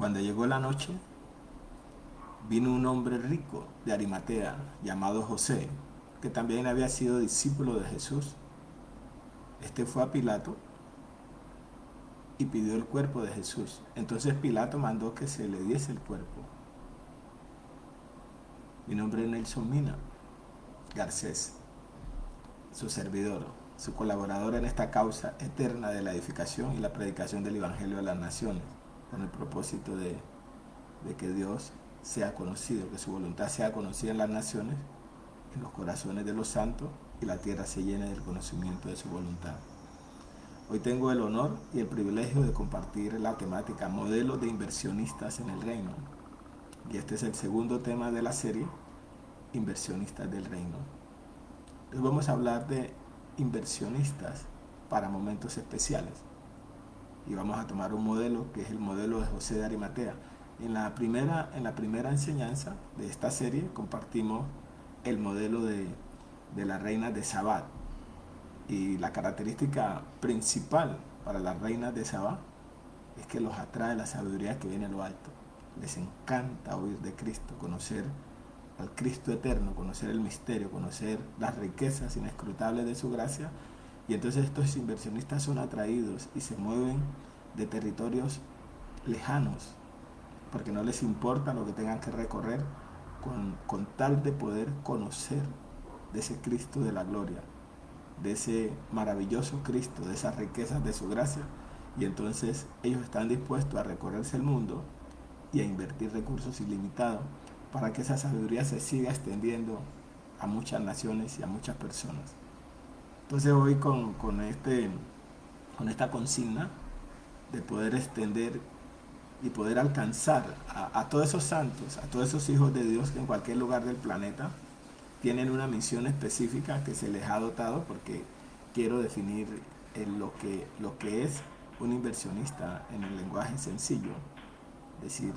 Cuando llegó la noche, vino un hombre rico de Arimatea, llamado José, que también había sido discípulo de Jesús. Este fue a Pilato y pidió el cuerpo de Jesús. Entonces Pilato mandó que se le diese el cuerpo. Mi nombre es Nelson Mina Garcés, su servidor, su colaborador en esta causa eterna de la edificación y la predicación del Evangelio a las naciones, con el propósito de que Dios sea conocido, que su voluntad sea conocida en las naciones, en los corazones de los santos, y la tierra se llene del conocimiento de su voluntad. Hoy tengo el honor y el privilegio de compartir la temática modelos de inversionistas en el reino. Y este es el segundo tema de la serie, inversionistas del reino. Hoy vamos a hablar de inversionistas para momentos especiales. Y vamos a tomar un modelo que es el modelo de José de Arimatea. En la primera enseñanza de esta serie compartimos el modelo de las reinas de Sabá. Y la característica principal para las reinas de Sabá es que los atrae la sabiduría que viene de lo alto. Les encanta oír de Cristo, conocer al Cristo eterno, conocer el misterio, conocer las riquezas inescrutables de su gracia. Y entonces estos inversionistas son atraídos y se mueven de territorios lejanos, porque no les importa lo que tengan que recorrer con tal de poder conocer de ese Cristo de la gloria, de ese maravilloso Cristo, de esas riquezas de su gracia. Y entonces ellos están dispuestos a recorrerse el mundo y a invertir recursos ilimitados para que esa sabiduría se siga extendiendo a muchas naciones y a muchas personas. Entonces hoy con esta consigna de poder extender y poder alcanzar a todos esos santos, a todos esos hijos de Dios que en cualquier lugar del planeta tienen una misión específica que se les ha dotado, porque quiero definir lo que es un inversionista en el lenguaje sencillo. Es decir,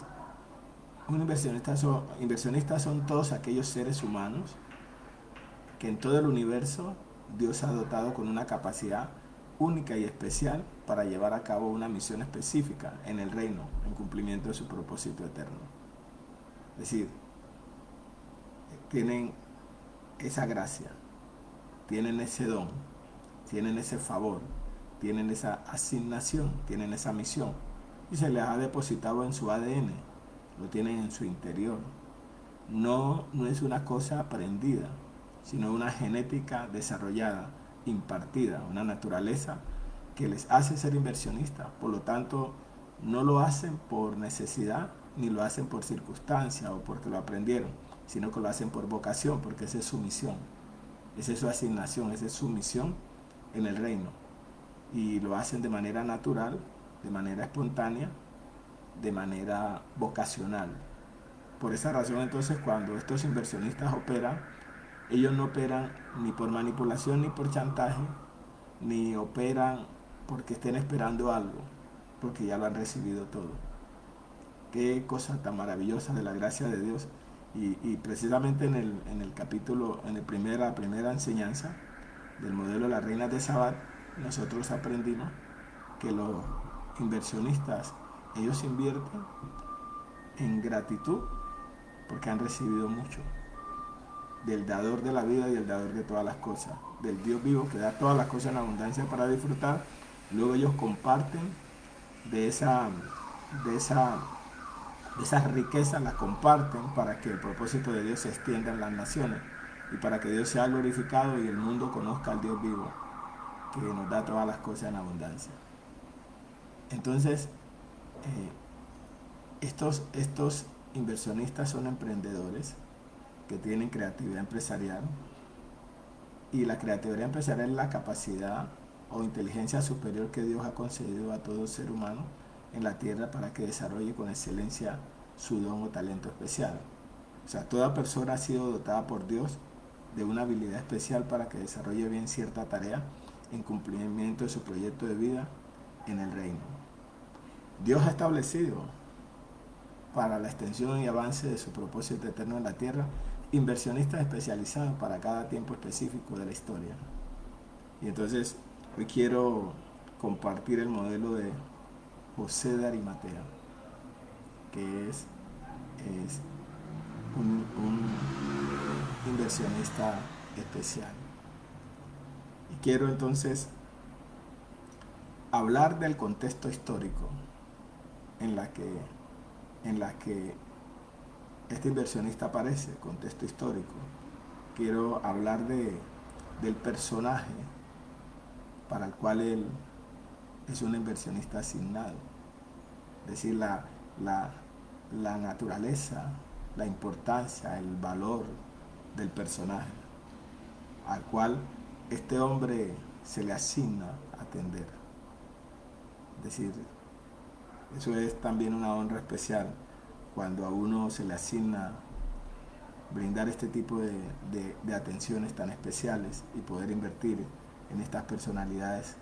inversionistas son todos aquellos seres humanos que en todo el universo Dios ha dotado con una capacidad única y especial para llevar a cabo una misión específica en el reino, en cumplimiento de su propósito eterno. Es decir, tienen esa gracia, tienen ese don, tienen ese favor, tienen esa asignación, tienen esa misión, y se les ha depositado en su ADN, lo tienen en su interior. No es una cosa aprendida, sino una genética desarrollada, impartida, una naturaleza que les hace ser inversionistas. Por lo tanto, no lo hacen por necesidad, ni lo hacen por circunstancia o porque lo aprendieron, sino que lo hacen por vocación, porque esa es su misión, esa es su asignación, esa es su misión en el reino. Y lo hacen de manera natural, de manera espontánea, de manera vocacional. Por esa razón, entonces, cuando estos inversionistas operan, ellos no operan ni por manipulación ni por chantaje, ni operan porque estén esperando algo, porque ya lo han recibido todo. Qué cosa tan maravillosa de la gracia de Dios. Y precisamente en el capítulo, la primera enseñanza del modelo de las reinas de Sabat, nosotros aprendimos que los inversionistas, ellos invierten en gratitud porque han recibido mucho del dador de la vida y el dador de todas las cosas, del Dios vivo que da todas las cosas en abundancia para disfrutar. Luego ellos comparten de esa, de esa, de esas riquezas, las comparten para que el propósito de Dios se extienda en las naciones y para que Dios sea glorificado y el mundo conozca al Dios vivo que nos da todas las cosas en abundancia. Entonces, estos inversionistas son emprendedores que tienen creatividad empresarial, y la creatividad empresarial es la capacidad o inteligencia superior que Dios ha concedido a todo ser humano en la tierra para que desarrolle con excelencia su don o talento especial. O sea, toda persona ha sido dotada por Dios de una habilidad especial para que desarrolle bien cierta tarea en cumplimiento de su proyecto de vida en el reino. Dios ha establecido para la extensión y avance de su propósito eterno en la tierra inversionistas especializados para cada tiempo específico de la historia. Y entonces hoy quiero compartir el modelo de José de Arimatea. que es un inversionista especial. Y quiero entonces hablar del contexto histórico en la que este inversionista aparece, contexto histórico. Quiero hablar del personaje para el cual él es un inversionista asignado. Es decir, la naturaleza, la importancia, el valor del personaje al cual este hombre se le asigna atender. Es decir, eso es también una honra especial cuando a uno se le asigna brindar este tipo de atenciones tan especiales y poder invertir en estas personalidades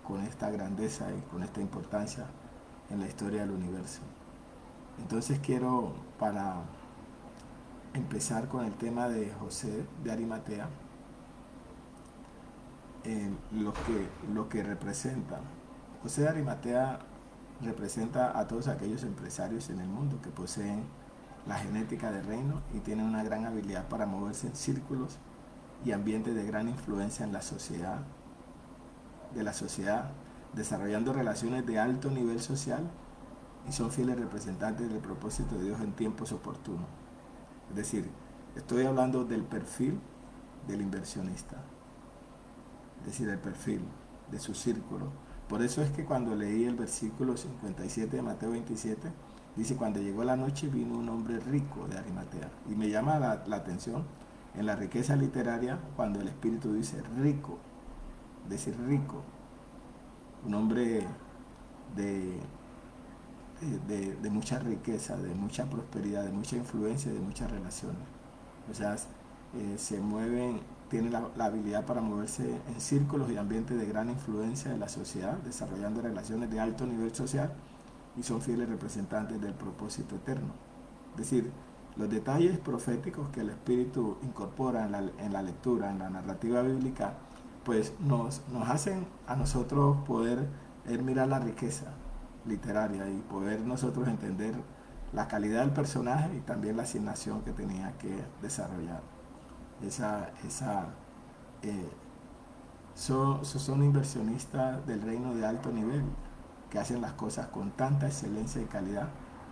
con esta grandeza y con esta importancia en la historia del universo. Entonces quiero, para empezar con el tema de José de Arimatea, lo que representa. José de Arimatea representa a todos aquellos empresarios en el mundo que poseen la genética del reino y tienen una gran habilidad para moverse en círculos y ambientes de gran influencia en la sociedad, desarrollando relaciones de alto nivel social y son fieles representantes del propósito de Dios en tiempos oportunos. Es decir, estoy hablando del perfil del inversionista, es decir, el perfil de su círculo. Por eso es que cuando leí el versículo 57 de Mateo 27, dice, cuando llegó la noche vino un hombre rico de Arimatea. Y me llama la atención en la riqueza literaria cuando el Espíritu dice rico, decir rico, un hombre de, de mucha riqueza, de mucha prosperidad, de mucha influencia, de muchas relaciones. O sea, se mueven, tienen la habilidad para moverse en círculos y ambientes de gran influencia en la sociedad, desarrollando relaciones de alto nivel social y son fieles representantes del propósito eterno. Es decir, los detalles proféticos que el Espíritu incorpora en la lectura, en la narrativa bíblica, pues nos hacen a nosotros poder mirar la riqueza literaria y poder nosotros entender la calidad del personaje y también la asignación que tenía que desarrollar. Son inversionistas del reino de alto nivel que hacen las cosas con tanta excelencia y calidad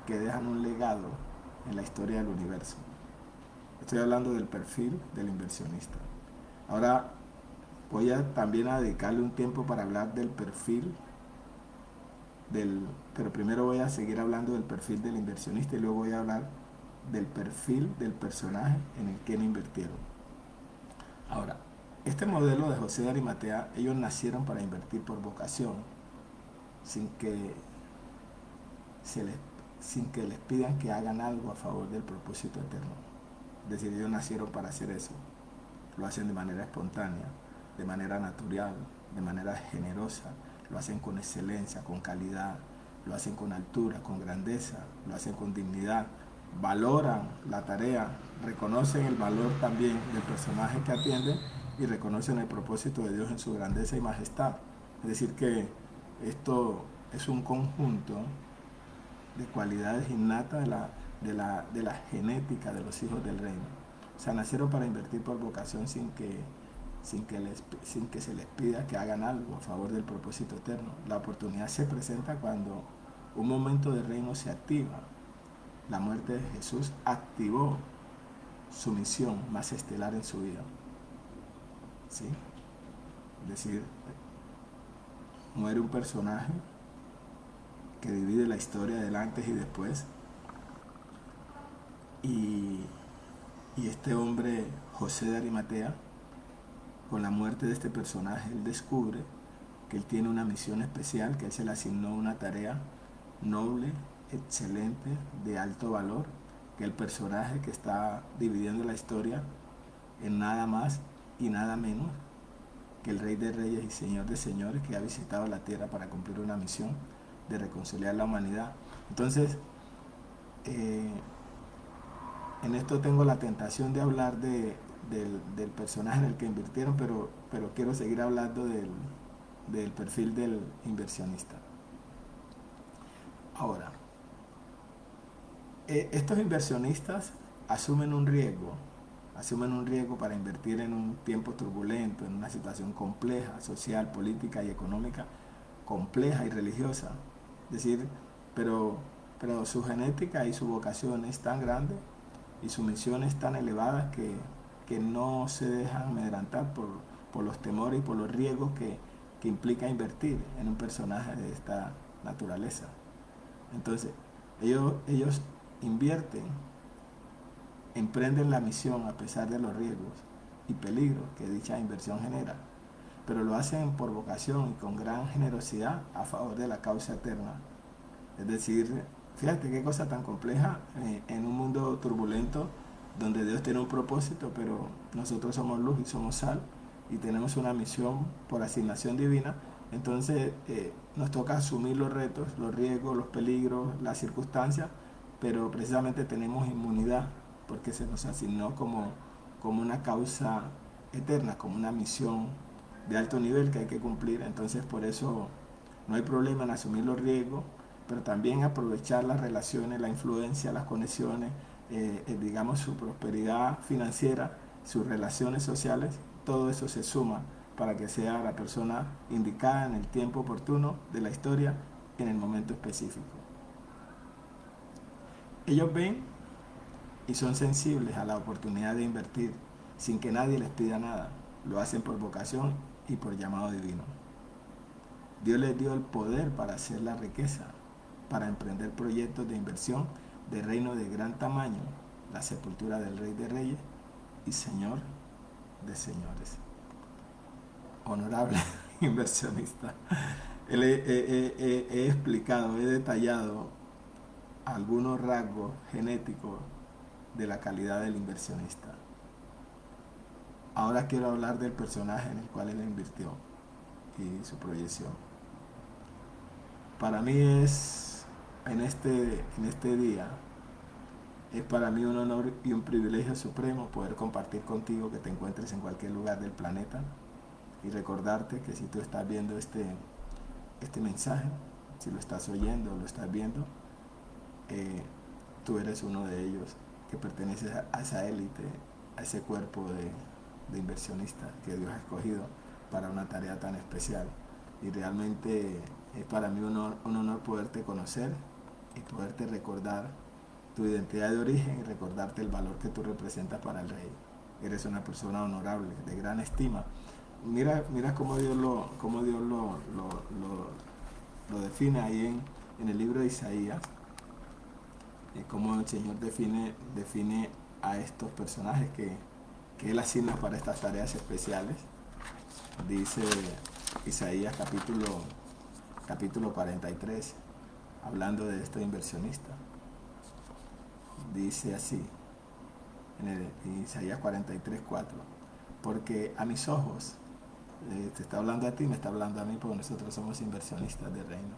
que dejan un legado en la historia del universo. Estoy hablando del perfil del inversionista. Ahora voy también a dedicarle un tiempo para hablar del perfil pero primero voy a seguir hablando del perfil del inversionista y luego voy a hablar del perfil del personaje en el que invirtieron. Ahora, este modelo de José de Arimatea, ellos nacieron para invertir por vocación, sin que les pidan que hagan algo a favor del propósito eterno. Es decir, ellos nacieron para hacer eso. Lo hacen de manera espontánea, de manera natural, de manera generosa, lo hacen con excelencia, con calidad, lo hacen con altura, con grandeza, lo hacen con dignidad, valoran la tarea, reconocen el valor también del personaje que atienden y reconocen el propósito de Dios en su grandeza y majestad. Es decir que esto es un conjunto de cualidades innatas de la genética de los hijos del reino. O sea, nacieron para invertir por vocación sin que se les pida que hagan algo a favor del propósito eterno. La oportunidad se presenta cuando un momento de reino se activa. La muerte de Jesús activó su misión más estelar en su vida. ¿Sí? Es decir, muere un personaje que divide la historia del antes y después. Y este hombre, José de Arimatea, con la muerte de este personaje, él descubre que él tiene una misión especial, que él se le asignó una tarea noble, excelente, de alto valor, que el personaje que está dividiendo la historia en nada más y nada menos que el Rey de Reyes y Señor de Señores, que ha visitado la tierra para cumplir una misión de reconciliar la humanidad. Entonces, en esto tengo la tentación de hablar del personaje en el que invirtieron, pero quiero seguir hablando del perfil del inversionista. Ahora, estos inversionistas asumen un riesgo para invertir en un tiempo turbulento, en una situación compleja, social, política y económica, compleja y religiosa. Es decir, pero, pero su genética y su vocación es tan grande y su misión es tan elevada que no se dejan amedrentar por los temores y por los riesgos que implica invertir en un personaje de esta naturaleza. Entonces, ellos invierten, emprenden la misión a pesar de los riesgos y peligros que dicha inversión genera, pero lo hacen por vocación y con gran generosidad a favor de la causa eterna. Es decir, fíjate qué cosa tan compleja en un mundo turbulento donde Dios tiene un propósito, pero nosotros somos luz y somos sal y tenemos una misión por asignación divina. Entonces nos toca asumir los retos, los riesgos, los peligros, las circunstancias, pero precisamente tenemos inmunidad porque se nos asignó como una causa eterna, como una misión de alto nivel que hay que cumplir. Entonces por eso no hay problema en asumir los riesgos, pero también aprovechar las relaciones, la influencia, las conexiones, digamos su prosperidad financiera, sus relaciones sociales, todo eso se suma para que sea la persona indicada en el tiempo oportuno de la historia en el momento específico. Ellos ven y son sensibles a la oportunidad de invertir sin que nadie les pida nada. Lo hacen por vocación y por llamado divino. Dios les dio el poder para hacer la riqueza, para emprender proyectos de inversión de reino de gran tamaño, la sepultura del Rey de Reyes y Señor de Señores. Honorable inversionista, he explicado, he detallado algunos rasgos genéticos de la calidad del inversionista. Ahora quiero hablar del personaje en el cual él invirtió y su proyección. Para mí en este día, es para mí un honor y un privilegio supremo poder compartir contigo, que te encuentres en cualquier lugar del planeta, y recordarte que si tú estás viendo este mensaje, si lo estás oyendo o lo estás viendo, tú eres uno de ellos que perteneces a esa élite, a ese cuerpo de inversionistas que Dios ha escogido para una tarea tan especial. Y realmente es para mí un honor poderte conocer y poderte recordar tu identidad de origen y recordarte el valor que tú representas para el Rey. Eres una persona honorable, de gran estima. Mira cómo Dios lo define ahí en el libro de Isaías, cómo el Señor define a estos personajes que Él asigna para estas tareas especiales. Dice Isaías capítulo 43, hablando de estos inversionistas. Dice así, en Isaías 43:4, porque a mis ojos, te está hablando a ti, me está hablando a mí, porque nosotros somos inversionistas del reino.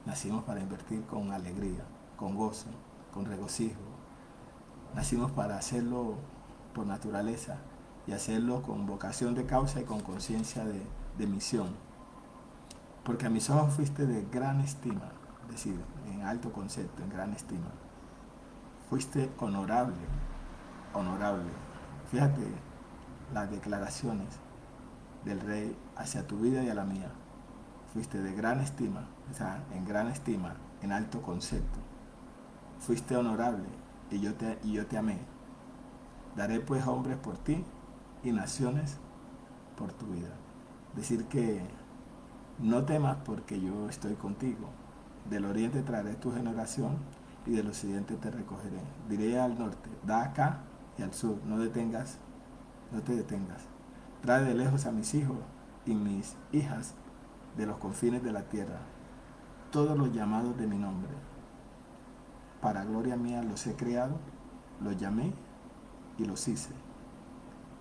Nacimos para invertir con alegría, con gozo, con regocijo. Nacimos para hacerlo por naturaleza y hacerlo con vocación de causa y con conciencia de misión. Porque a mis ojos fuiste de gran estima, es decir, en alto concepto, en gran estima. Fuiste honorable, honorable. Fíjate las declaraciones del Rey hacia tu vida y a la mía. Fuiste de gran estima, o sea, en gran estima, en alto concepto. Fuiste honorable y yo te amé. Daré pues hombres por ti y naciones por tu vida. Decir que no temas porque yo estoy contigo. Del oriente traeré tu generación y del occidente te recogeré. Diré al norte, da acá, y al sur, no te detengas. Trae de lejos a mis hijos y mis hijas de los confines de la tierra, todos los llamados de mi nombre. Para gloria mía los he creado, los llamé y los hice.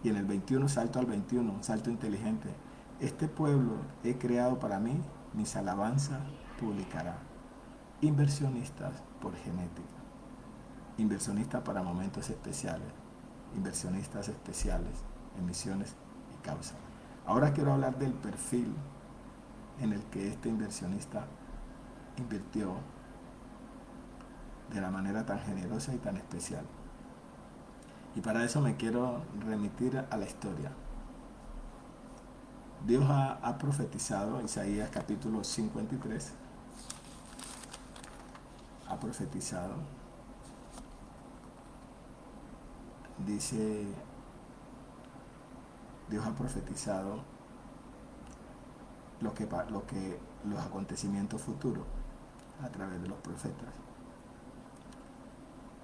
Y en el 21, salto al 21, un salto inteligente. Este pueblo he creado para mí, mis alabanzas publicará. Inversionistas por genética. Inversionistas para momentos especiales. Inversionistas especiales en misiones y causas. Ahora quiero hablar del perfil en el que este inversionista invirtió de la manera tan generosa y tan especial. Y para eso me quiero remitir a la historia. Dios ha profetizado, Isaías capítulo 53, ha profetizado, dice, Dios ha profetizado los acontecimientos futuros a través de los profetas.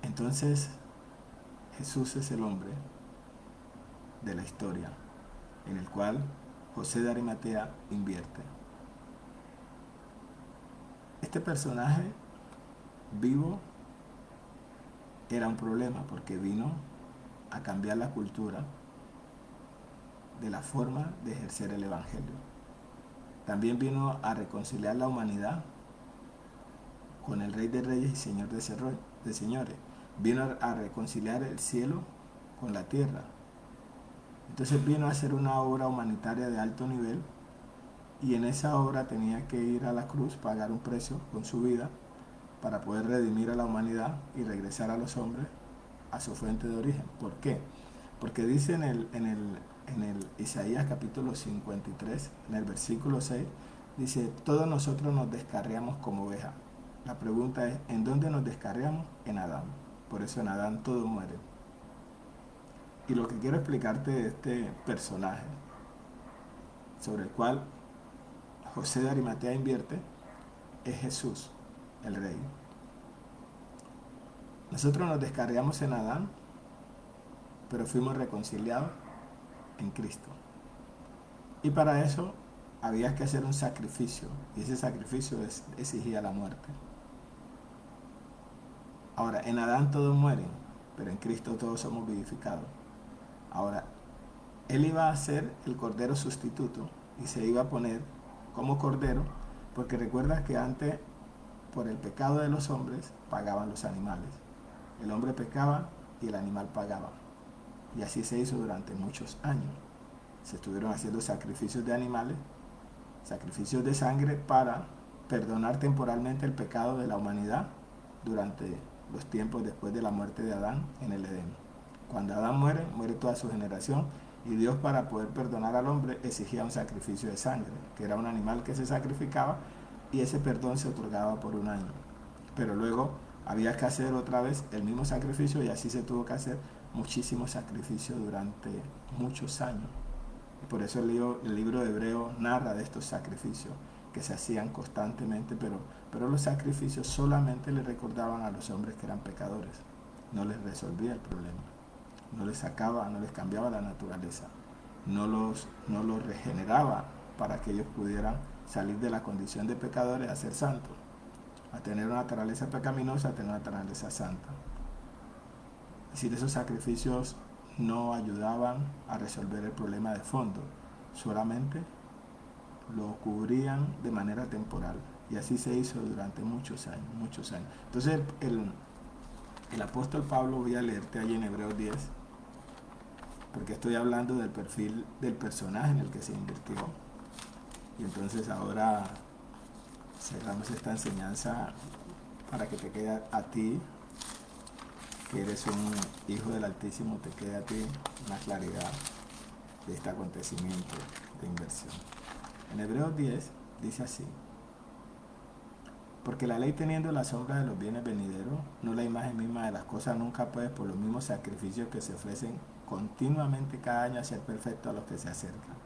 Entonces, Jesús es el hombre de la historia en el cual José de Arimatea invierte. Este personaje vivo era un problema porque vino a cambiar la cultura de la forma de ejercer el evangelio. También vino a reconciliar la humanidad con el Rey de Reyes y Señor de Señores. Vino a reconciliar el cielo con la tierra. Entonces vino a hacer una obra humanitaria de alto nivel, y en esa obra tenía que ir a la cruz, pagar un precio con su vida para poder redimir a la humanidad y regresar a los hombres a su fuente de origen. ¿Por qué? Porque dice en el Isaías capítulo 53, en el versículo 6, dice, todos nosotros nos descarriamos como oveja. La pregunta es, ¿en dónde nos descarriamos? En Adán. Por eso en Adán todos mueren. Y lo que quiero explicarte de este personaje, sobre el cual José de Arimatea invierte, es Jesús, el Rey. Nosotros nos descarriamos en Adán, pero fuimos reconciliados en Cristo. Y para eso había que hacer un sacrificio, y ese sacrificio exigía la muerte. Ahora, en Adán todos mueren, pero en Cristo todos somos vivificados. Ahora, Él iba a ser el cordero sustituto y se iba a poner como cordero, porque recuerda que antes, por el pecado de los hombres, pagaban los animales. El hombre pecaba y el animal pagaba. Y así se hizo durante muchos años. Se estuvieron haciendo sacrificios de animales, sacrificios de sangre para perdonar temporalmente el pecado de la humanidad durante los tiempos después de la muerte de Adán en el Edén. Cuando Adán muere, muere toda su generación, y Dios, para poder perdonar al hombre, exigía un sacrificio de sangre, que era un animal que se sacrificaba, y ese perdón se otorgaba por un año. Pero luego había que hacer otra vez el mismo sacrificio, y así se tuvo que hacer muchísimos sacrificios durante muchos años. Y por eso el libro de Hebreos narra de estos sacrificios que se hacían constantemente, pero los sacrificios solamente le recordaban a los hombres que eran pecadores, no les resolvía el problema, no les sacaba, no les cambiaba la naturaleza, no los regeneraba para que ellos pudieran salir de la condición de pecadores a ser santos, a tener una naturaleza pecaminosa, a tener una naturaleza santa. Es decir, esos sacrificios no ayudaban a resolver el problema de fondo, solamente lo cubrían de manera temporal, y así se hizo durante muchos años. Entonces el apóstol Pablo, voy a leerte allí en Hebreos 10, porque estoy hablando del perfil del personaje en el que se invirtió, y entonces ahora cerramos esta enseñanza para que te quede a ti, que eres un hijo del Altísimo, te quede a ti una claridad de este acontecimiento de inversión. En Hebreos 10 dice así: porque la ley, teniendo la sombra de los bienes venideros, no la imagen misma de las cosas, nunca puede, por los mismos sacrificios que se ofrecen continuamente cada año, hacer perfecto a los que se acercan.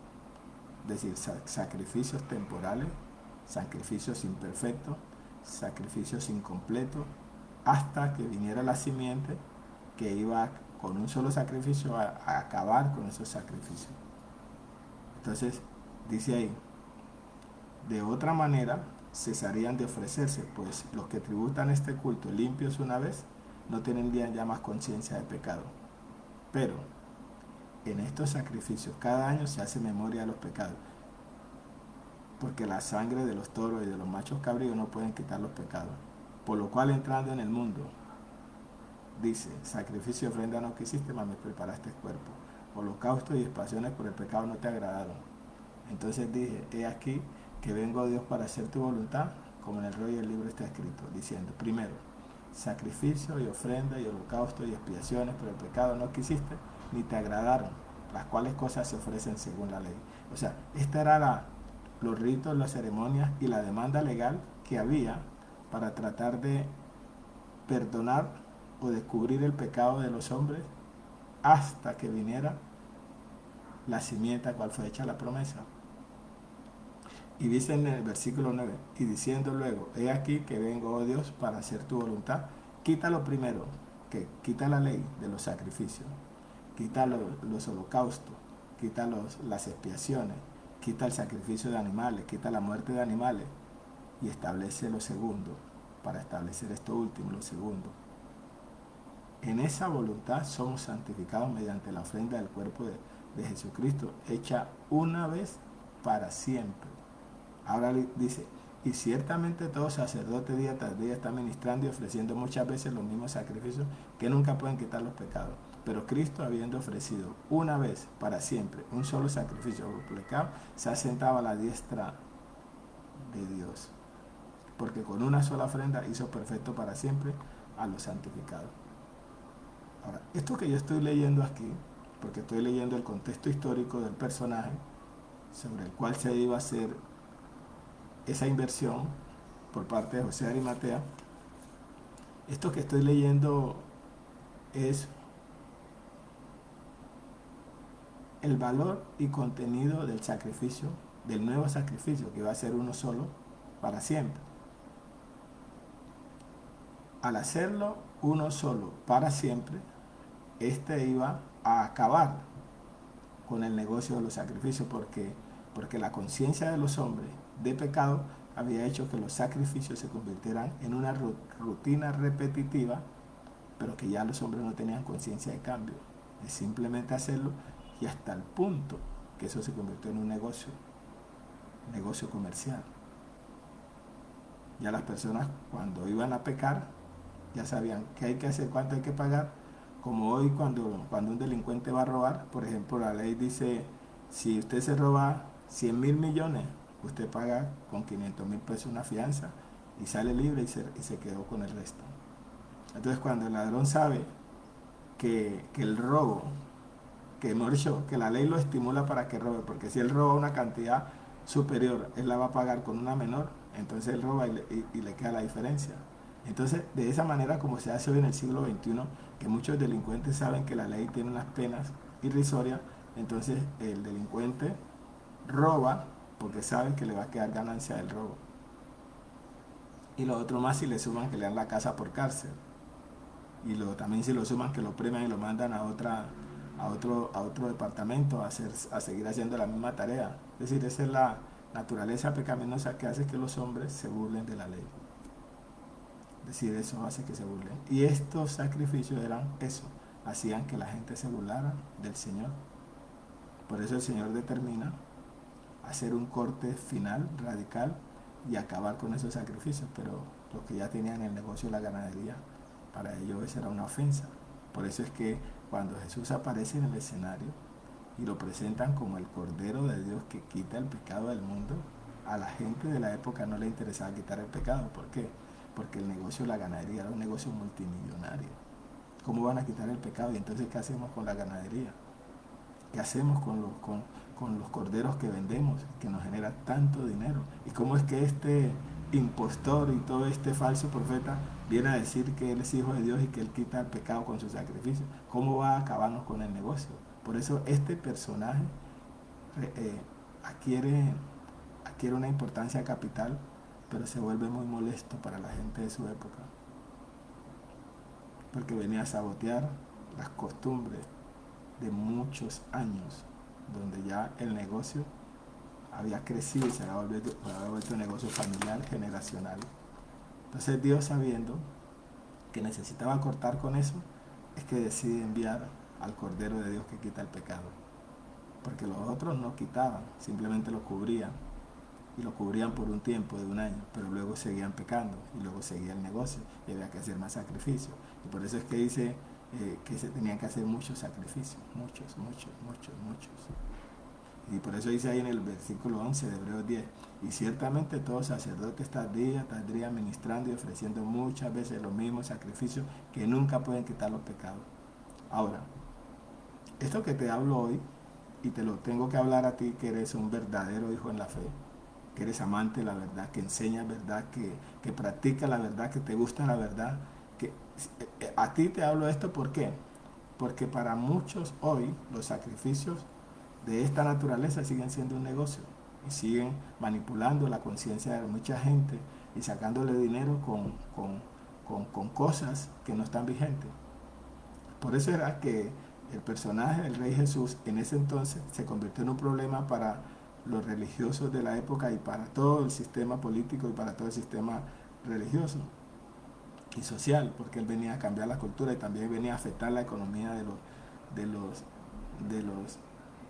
Es decir, sacrificios temporales, sacrificios imperfectos, sacrificios incompletos, hasta que viniera la simiente que iba con un solo sacrificio a acabar con esos sacrificios. Entonces, dice ahí, de otra manera cesarían de ofrecerse, pues los que tributan este culto limpios una vez no tendrían ya más conciencia de pecado. Pero en estos sacrificios cada año se hace memoria de los pecados, porque la sangre de los toros y de los machos cabríos no pueden quitar los pecados. Por lo cual, entrando en el mundo, dice, sacrificio y ofrenda no quisiste, mas me preparaste cuerpo. Holocausto y expiaciones por el pecado no te agradaron. Entonces dije, he aquí que vengo a Dios para hacer tu voluntad, como en el rollo del libro está escrito, diciendo, primero, sacrificio y ofrenda y holocausto y expiaciones por el pecado no quisiste, ni te agradaron, las cuales cosas se ofrecen según la ley. O sea, esta era los ritos, las ceremonias y la demanda legal que había para tratar de perdonar o descubrir el pecado de los hombres hasta que viniera la simiente a cual fue hecha la promesa. Y dice en el versículo 9, y diciendo luego, he aquí que vengo, oh Dios, para hacer tu voluntad. Quita lo primero, que quita la ley de los sacrificios, quita los holocaustos, quita las expiaciones, quita el sacrificio de animales, quita la muerte de animales y establece lo segundo, para establecer esto último, lo segundo. En esa voluntad somos santificados mediante la ofrenda del cuerpo de Jesucristo, hecha una vez para siempre. Ahora dice, y ciertamente todo sacerdote día tras día está ministrando y ofreciendo muchas veces los mismos sacrificios que nunca pueden quitar los pecados. Pero Cristo, habiendo ofrecido una vez para siempre un solo sacrificio por el pecado, se ha sentado a la diestra de Dios. Porque con una sola ofrenda hizo perfecto para siempre a los santificados. Ahora, esto que yo estoy leyendo aquí, porque estoy leyendo el contexto histórico del personaje sobre el cual se iba a hacer esa inversión por parte de José de Arimatea, esto que estoy leyendo es el valor y contenido del sacrificio, del nuevo sacrificio, que va a ser uno solo para siempre. Al hacerlo uno solo para siempre, este iba a acabar con el negocio de los sacrificios, porque la conciencia de los hombres de pecado había hecho que los sacrificios se convirtieran en una rutina repetitiva, pero que ya los hombres no tenían conciencia de cambio, de simplemente hacerlo, y hasta el punto que eso se convirtió en un negocio comercial. Ya las personas, cuando iban a pecar, ya sabían qué hay que hacer, cuánto hay que pagar. Como hoy cuando un delincuente va a robar, por ejemplo, la ley dice, si usted se roba 100 mil millones, usted paga con 500 mil pesos una fianza y sale libre y se quedó con el resto. Entonces cuando el ladrón sabe que el robo, que la ley lo estimula para que robe, porque si él roba una cantidad superior, él la va a pagar con una menor, entonces él roba y le queda la diferencia. Entonces, de esa manera como se hace hoy en el siglo XXI, que muchos delincuentes saben que la ley tiene unas penas irrisorias, entonces el delincuente roba porque sabe que le va a quedar ganancia del robo. Y lo otro más si le suman que le dan la casa por cárcel. Y también si lo suman que lo premian y lo mandan a otro departamento a seguir haciendo la misma tarea. Es decir, esa es la naturaleza pecaminosa que hace que los hombres se burlen de la ley. Es decir, eso hace que se burlen. Y estos sacrificios eran eso, hacían que la gente se burlara del Señor. Por eso el Señor determina hacer un corte final, radical, y acabar con esos sacrificios. Pero los que ya tenían el negocio de la ganadería, para ellos esa era una ofensa. Por eso es que cuando Jesús aparece en el escenario y lo presentan como el Cordero de Dios que quita el pecado del mundo, a la gente de la época no le interesaba quitar el pecado. ¿Por qué? Porque el negocio de la ganadería era un negocio multimillonario. ¿Cómo van a quitar el pecado? Y entonces, ¿qué hacemos con la ganadería? ¿Qué hacemos con los corderos que vendemos, que nos genera tanto dinero? ¿Y cómo es que este impostor y todo este falso profeta viene a decir que él es hijo de Dios y que él quita el pecado con su sacrificio? ¿Cómo va a acabarnos con el negocio? Por eso este personaje adquiere una importancia capital, pero se vuelve muy molesto para la gente de su época, porque venía a sabotear las costumbres de muchos años, donde ya el negocio había crecido y se había vuelto un negocio familiar, generacional. Entonces Dios, sabiendo que necesitaba cortar con eso, es que decide enviar al Cordero de Dios que quita el pecado, porque los otros no quitaban, simplemente lo cubrían, y lo cubrían por un tiempo de un año, pero luego seguían pecando y luego seguía el negocio y había que hacer más sacrificios. Y por eso es que dice que se tenían que hacer muchos sacrificios, muchos. Y por eso dice ahí en el versículo 11 de Hebreos 10, y ciertamente todo sacerdote está día tras día ministrando y ofreciendo muchas veces los mismos sacrificios que nunca pueden quitar los pecados. Ahora, esto que te hablo hoy, y te lo tengo que hablar a ti que eres un verdadero hijo en la fe, que eres amante de la verdad, que enseña verdad, que practica la verdad, que te gusta la verdad, que a ti te hablo esto, ¿por qué? Porque para muchos hoy los sacrificios de esta naturaleza siguen siendo un negocio y siguen manipulando la conciencia de mucha gente y sacándole dinero con cosas que no están vigentes. Por eso era que el personaje del Rey Jesús en ese entonces se convirtió en un problema para los religiosos de la época y para todo el sistema político y para todo el sistema religioso y social, porque él venía a cambiar la cultura y también venía a afectar la economía de los, de los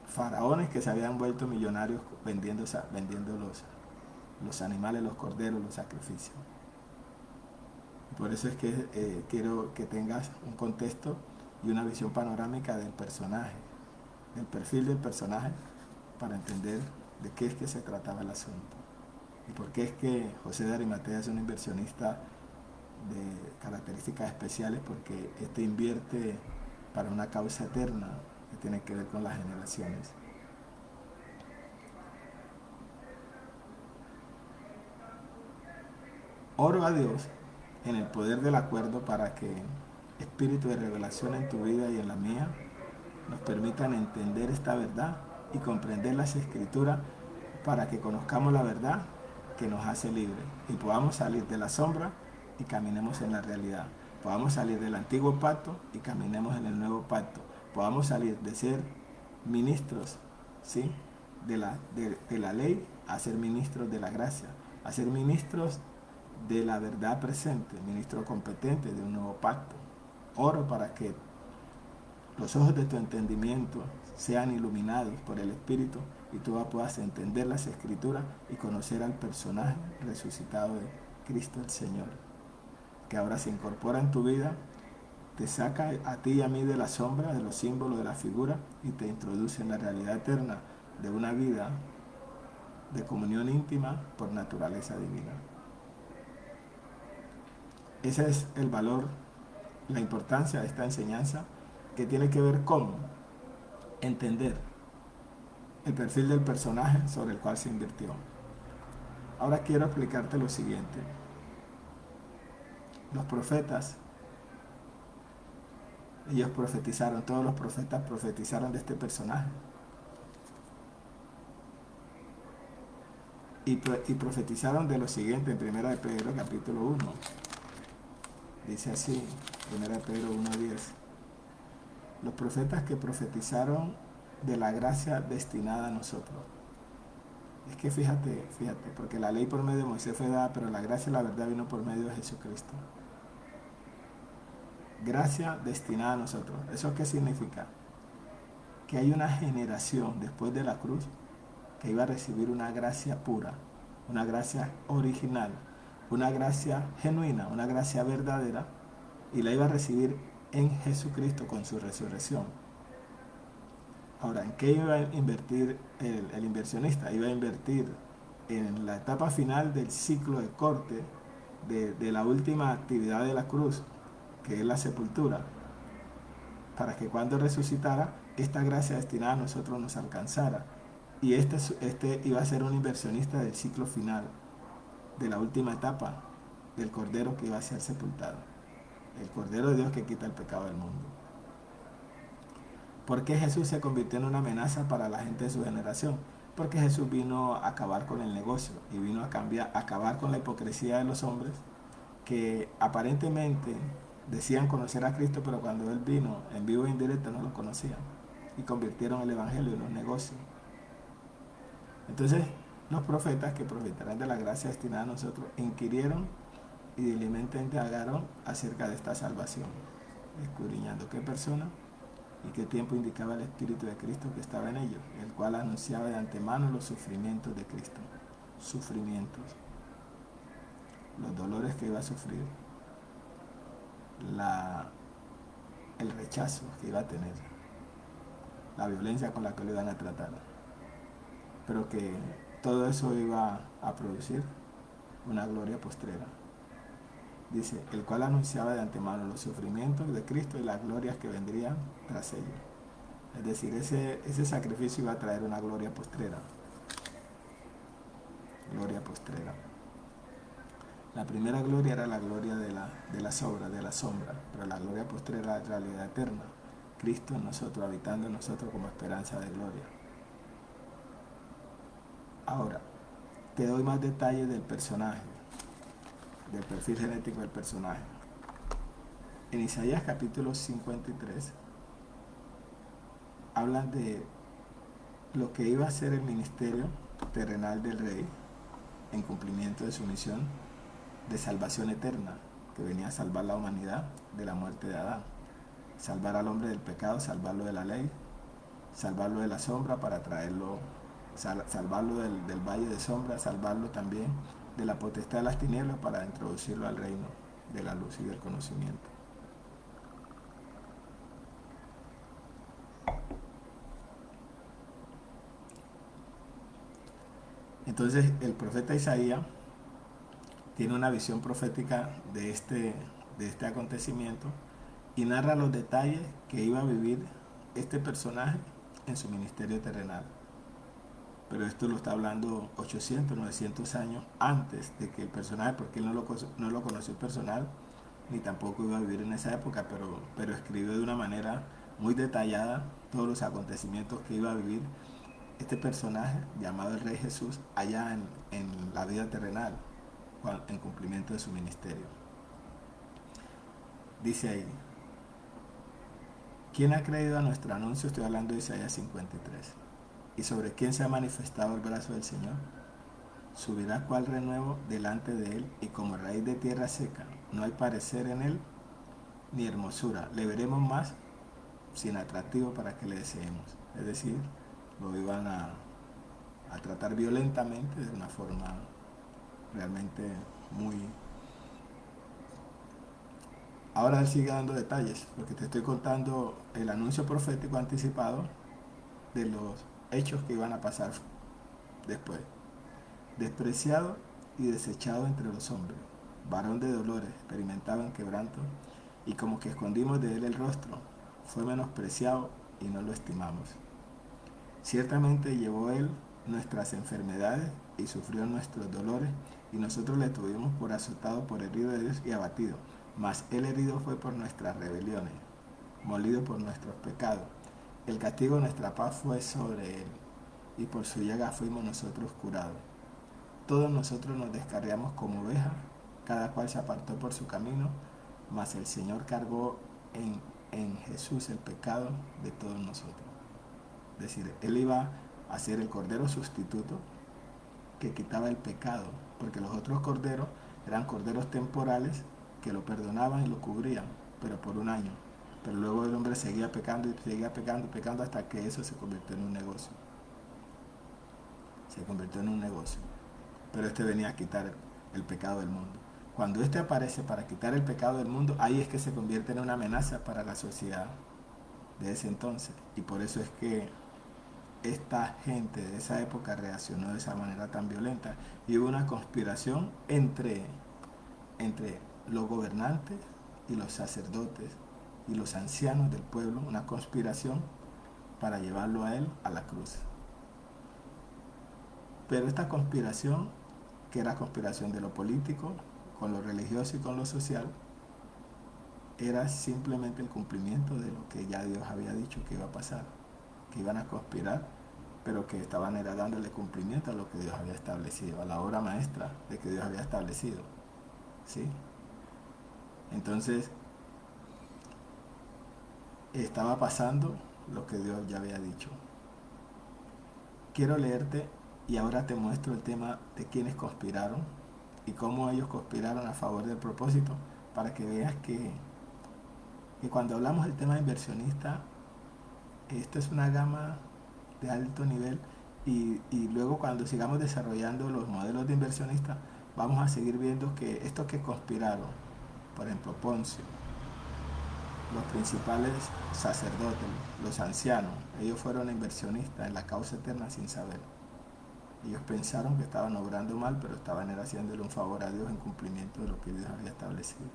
faraones que se habían vuelto millonarios vendiendo los animales, los corderos, los sacrificios. Por eso es que quiero que tengas un contexto y una visión panorámica del personaje, del perfil del personaje, para entender de qué es que se trataba el asunto. Y por qué es que José de Arimatea es un inversionista de características especiales, porque este invierte para una causa eterna que tiene que ver con las generaciones. Oro a Dios en el poder del acuerdo para que espíritu de revelación en tu vida y en la mía nos permitan entender esta verdad y comprender las escrituras para que conozcamos la verdad que nos hace libres y podamos salir de la sombra y caminemos en la realidad. Podamos salir del antiguo pacto y caminemos en el nuevo pacto. Podamos salir de ser ministros, ¿sí?, de la ley a ser ministros de la gracia, a ser ministros de la verdad presente, ministro competente de un nuevo pacto. Oro para que los ojos de tu entendimiento sean iluminados por el Espíritu y tú puedas entender las Escrituras y conocer al personaje resucitado de Cristo el Señor, que ahora se incorpora en tu vida, te saca a ti y a mí de la sombra, de los símbolos, de la figura y te introduce en la realidad eterna de una vida de comunión íntima por naturaleza divina. Ese es el valor, la importancia de esta enseñanza, que tiene que ver con entender el perfil del personaje sobre el cual se invirtió. Ahora quiero explicarte lo siguiente. Los profetas, ellos profetizaron, todos los profetas profetizaron de este personaje. Y profetizaron de lo siguiente en 1 de Pedro capítulo 1. Dice así, 1 de Pedro 1:10. Los profetas que profetizaron de la gracia destinada a nosotros. Es que fíjate, porque la ley por medio de Moisés fue dada, pero la gracia y la verdad vino por medio de Jesucristo. Gracia destinada a nosotros. ¿Eso qué significa? Que hay una generación después de la cruz que iba a recibir una gracia pura, una gracia original, una gracia genuina, una gracia verdadera, y la iba a recibir en Jesucristo con su resurrección. Ahora, ¿en qué iba a invertir el inversionista? Iba a invertir en la etapa final del ciclo de corte de la última actividad de la cruz, que es la sepultura, para que cuando resucitara, esta gracia destinada a nosotros nos alcanzara. Y este iba a ser un inversionista del ciclo final, de la última etapa del Cordero que iba a ser sepultado. El Cordero de Dios que quita el pecado del mundo. ¿Por qué Jesús se convirtió en una amenaza para la gente de su generación? Porque Jesús vino a acabar con el negocio y vino a acabar con la hipocresía de los hombres que aparentemente decían conocer a Cristo, pero cuando Él vino en vivo e indirecto no lo conocían y convirtieron el Evangelio en un negocio. Entonces, los profetas que profetarán de la gracia destinada a nosotros inquirieron y diligentemente indagaron acerca de esta salvación, escudriñando qué persona y qué tiempo indicaba el Espíritu de Cristo que estaba en ellos, el cual anunciaba de antemano los sufrimientos de Cristo. Sufrimientos. Los dolores que iba a sufrir, el rechazo que iba a tener, la violencia con la que lo iban a tratar. pero que todo eso iba a producir una gloria postrera. Dice, el cual anunciaba de antemano los sufrimientos de Cristo y las glorias que vendrían tras ellos. Es decir, ese sacrificio iba a traer una gloria postrera. Gloria postrera. La primera gloria era la gloria de la sombra, pero la gloria postrera es la realidad eterna. Cristo en nosotros, habitando en nosotros como esperanza de gloria. Ahora, te doy más detalles del personaje, del perfil genético del personaje. En Isaías capítulo 53 hablan de lo que iba a ser el ministerio terrenal del rey en cumplimiento de su misión de salvación eterna, que venía a salvar la humanidad de la muerte de Adán, salvar al hombre del pecado, salvarlo de la ley, salvarlo de la sombra para traerlo, salvarlo del valle de sombra, salvarlo también de la potestad de las tinieblas para introducirlo al reino de la luz y del conocimiento. Entonces el profeta Isaías tiene una visión profética de este acontecimiento y narra los detalles que iba a vivir este personaje en su ministerio terrenal. Pero esto lo está hablando 800, 900 años antes de que el personaje, porque él no lo conoció personal, ni tampoco iba a vivir en esa época, pero escribió de una manera muy detallada todos los acontecimientos que iba a vivir este personaje llamado el Rey Jesús allá en la vida terrenal, en cumplimiento de su ministerio. Dice ahí, ¿quién ha creído a nuestro anuncio? Estoy hablando de Isaías 53. ¿Y sobre quién se ha manifestado el brazo del Señor? Subirá cual renuevo delante de él, y como raíz de tierra seca, no hay parecer en él ni hermosura. Le veremos más sin atractivo para que le deseemos. Es decir, lo iban a tratar violentamente de una forma realmente muy... Ahora él sigue dando detalles, porque te estoy contando el anuncio profético anticipado de los hechos que iban a pasar después. Despreciado y desechado entre los hombres, varón de dolores, experimentado en quebranto, y como que escondimos de él el rostro, fue menospreciado y no lo estimamos. Ciertamente llevó él nuestras enfermedades y sufrió nuestros dolores, y nosotros le tuvimos por azotado, por herido de Dios y abatido. Mas él herido fue por nuestras rebeliones, molido por nuestros pecados. El castigo de nuestra paz fue sobre él, y por su llaga fuimos nosotros curados. Todos nosotros nos descarriamos como ovejas, cada cual se apartó por su camino, mas el Señor cargó en Jesús el pecado de todos nosotros. Es decir, él iba a ser el cordero sustituto que quitaba el pecado, porque los otros corderos eran corderos temporales que lo perdonaban y lo cubrían, pero por un año. Pero luego el hombre seguía pecando y seguía pecando hasta que eso se convirtió en un negocio. Se convirtió en un negocio. Pero este venía a quitar el pecado del mundo. Cuando este aparece para quitar el pecado del mundo, ahí es que se convierte en una amenaza para la sociedad de ese entonces. Y por eso es que esta gente de esa época reaccionó de esa manera tan violenta. Y hubo una conspiración entre los gobernantes y los sacerdotes y los ancianos del pueblo, una conspiración para llevarlo a él a la cruz. Pero esta conspiración, que era conspiración de lo político, con lo religioso y con lo social, era simplemente el cumplimiento de lo que ya Dios había dicho que iba a pasar, que iban a conspirar, pero que estaban era dándole cumplimiento a lo que Dios había establecido, a la obra maestra de que Dios había establecido, ¿sí? Entonces, estaba pasando lo que Dios ya había dicho. Quiero leerte y ahora te muestro el tema de quienes conspiraron y cómo ellos conspiraron a favor del propósito, para que veas que cuando hablamos del tema de inversionista, esto es una gama de alto nivel, y luego cuando sigamos desarrollando los modelos de inversionistas, vamos a seguir viendo que estos que conspiraron, por ejemplo Poncio, los principales sacerdotes, los ancianos, ellos fueron inversionistas en la causa eterna sin saber. Ellos pensaron que estaban obrando mal, pero estaban haciéndole un favor a Dios en cumplimiento de lo que Dios había establecido.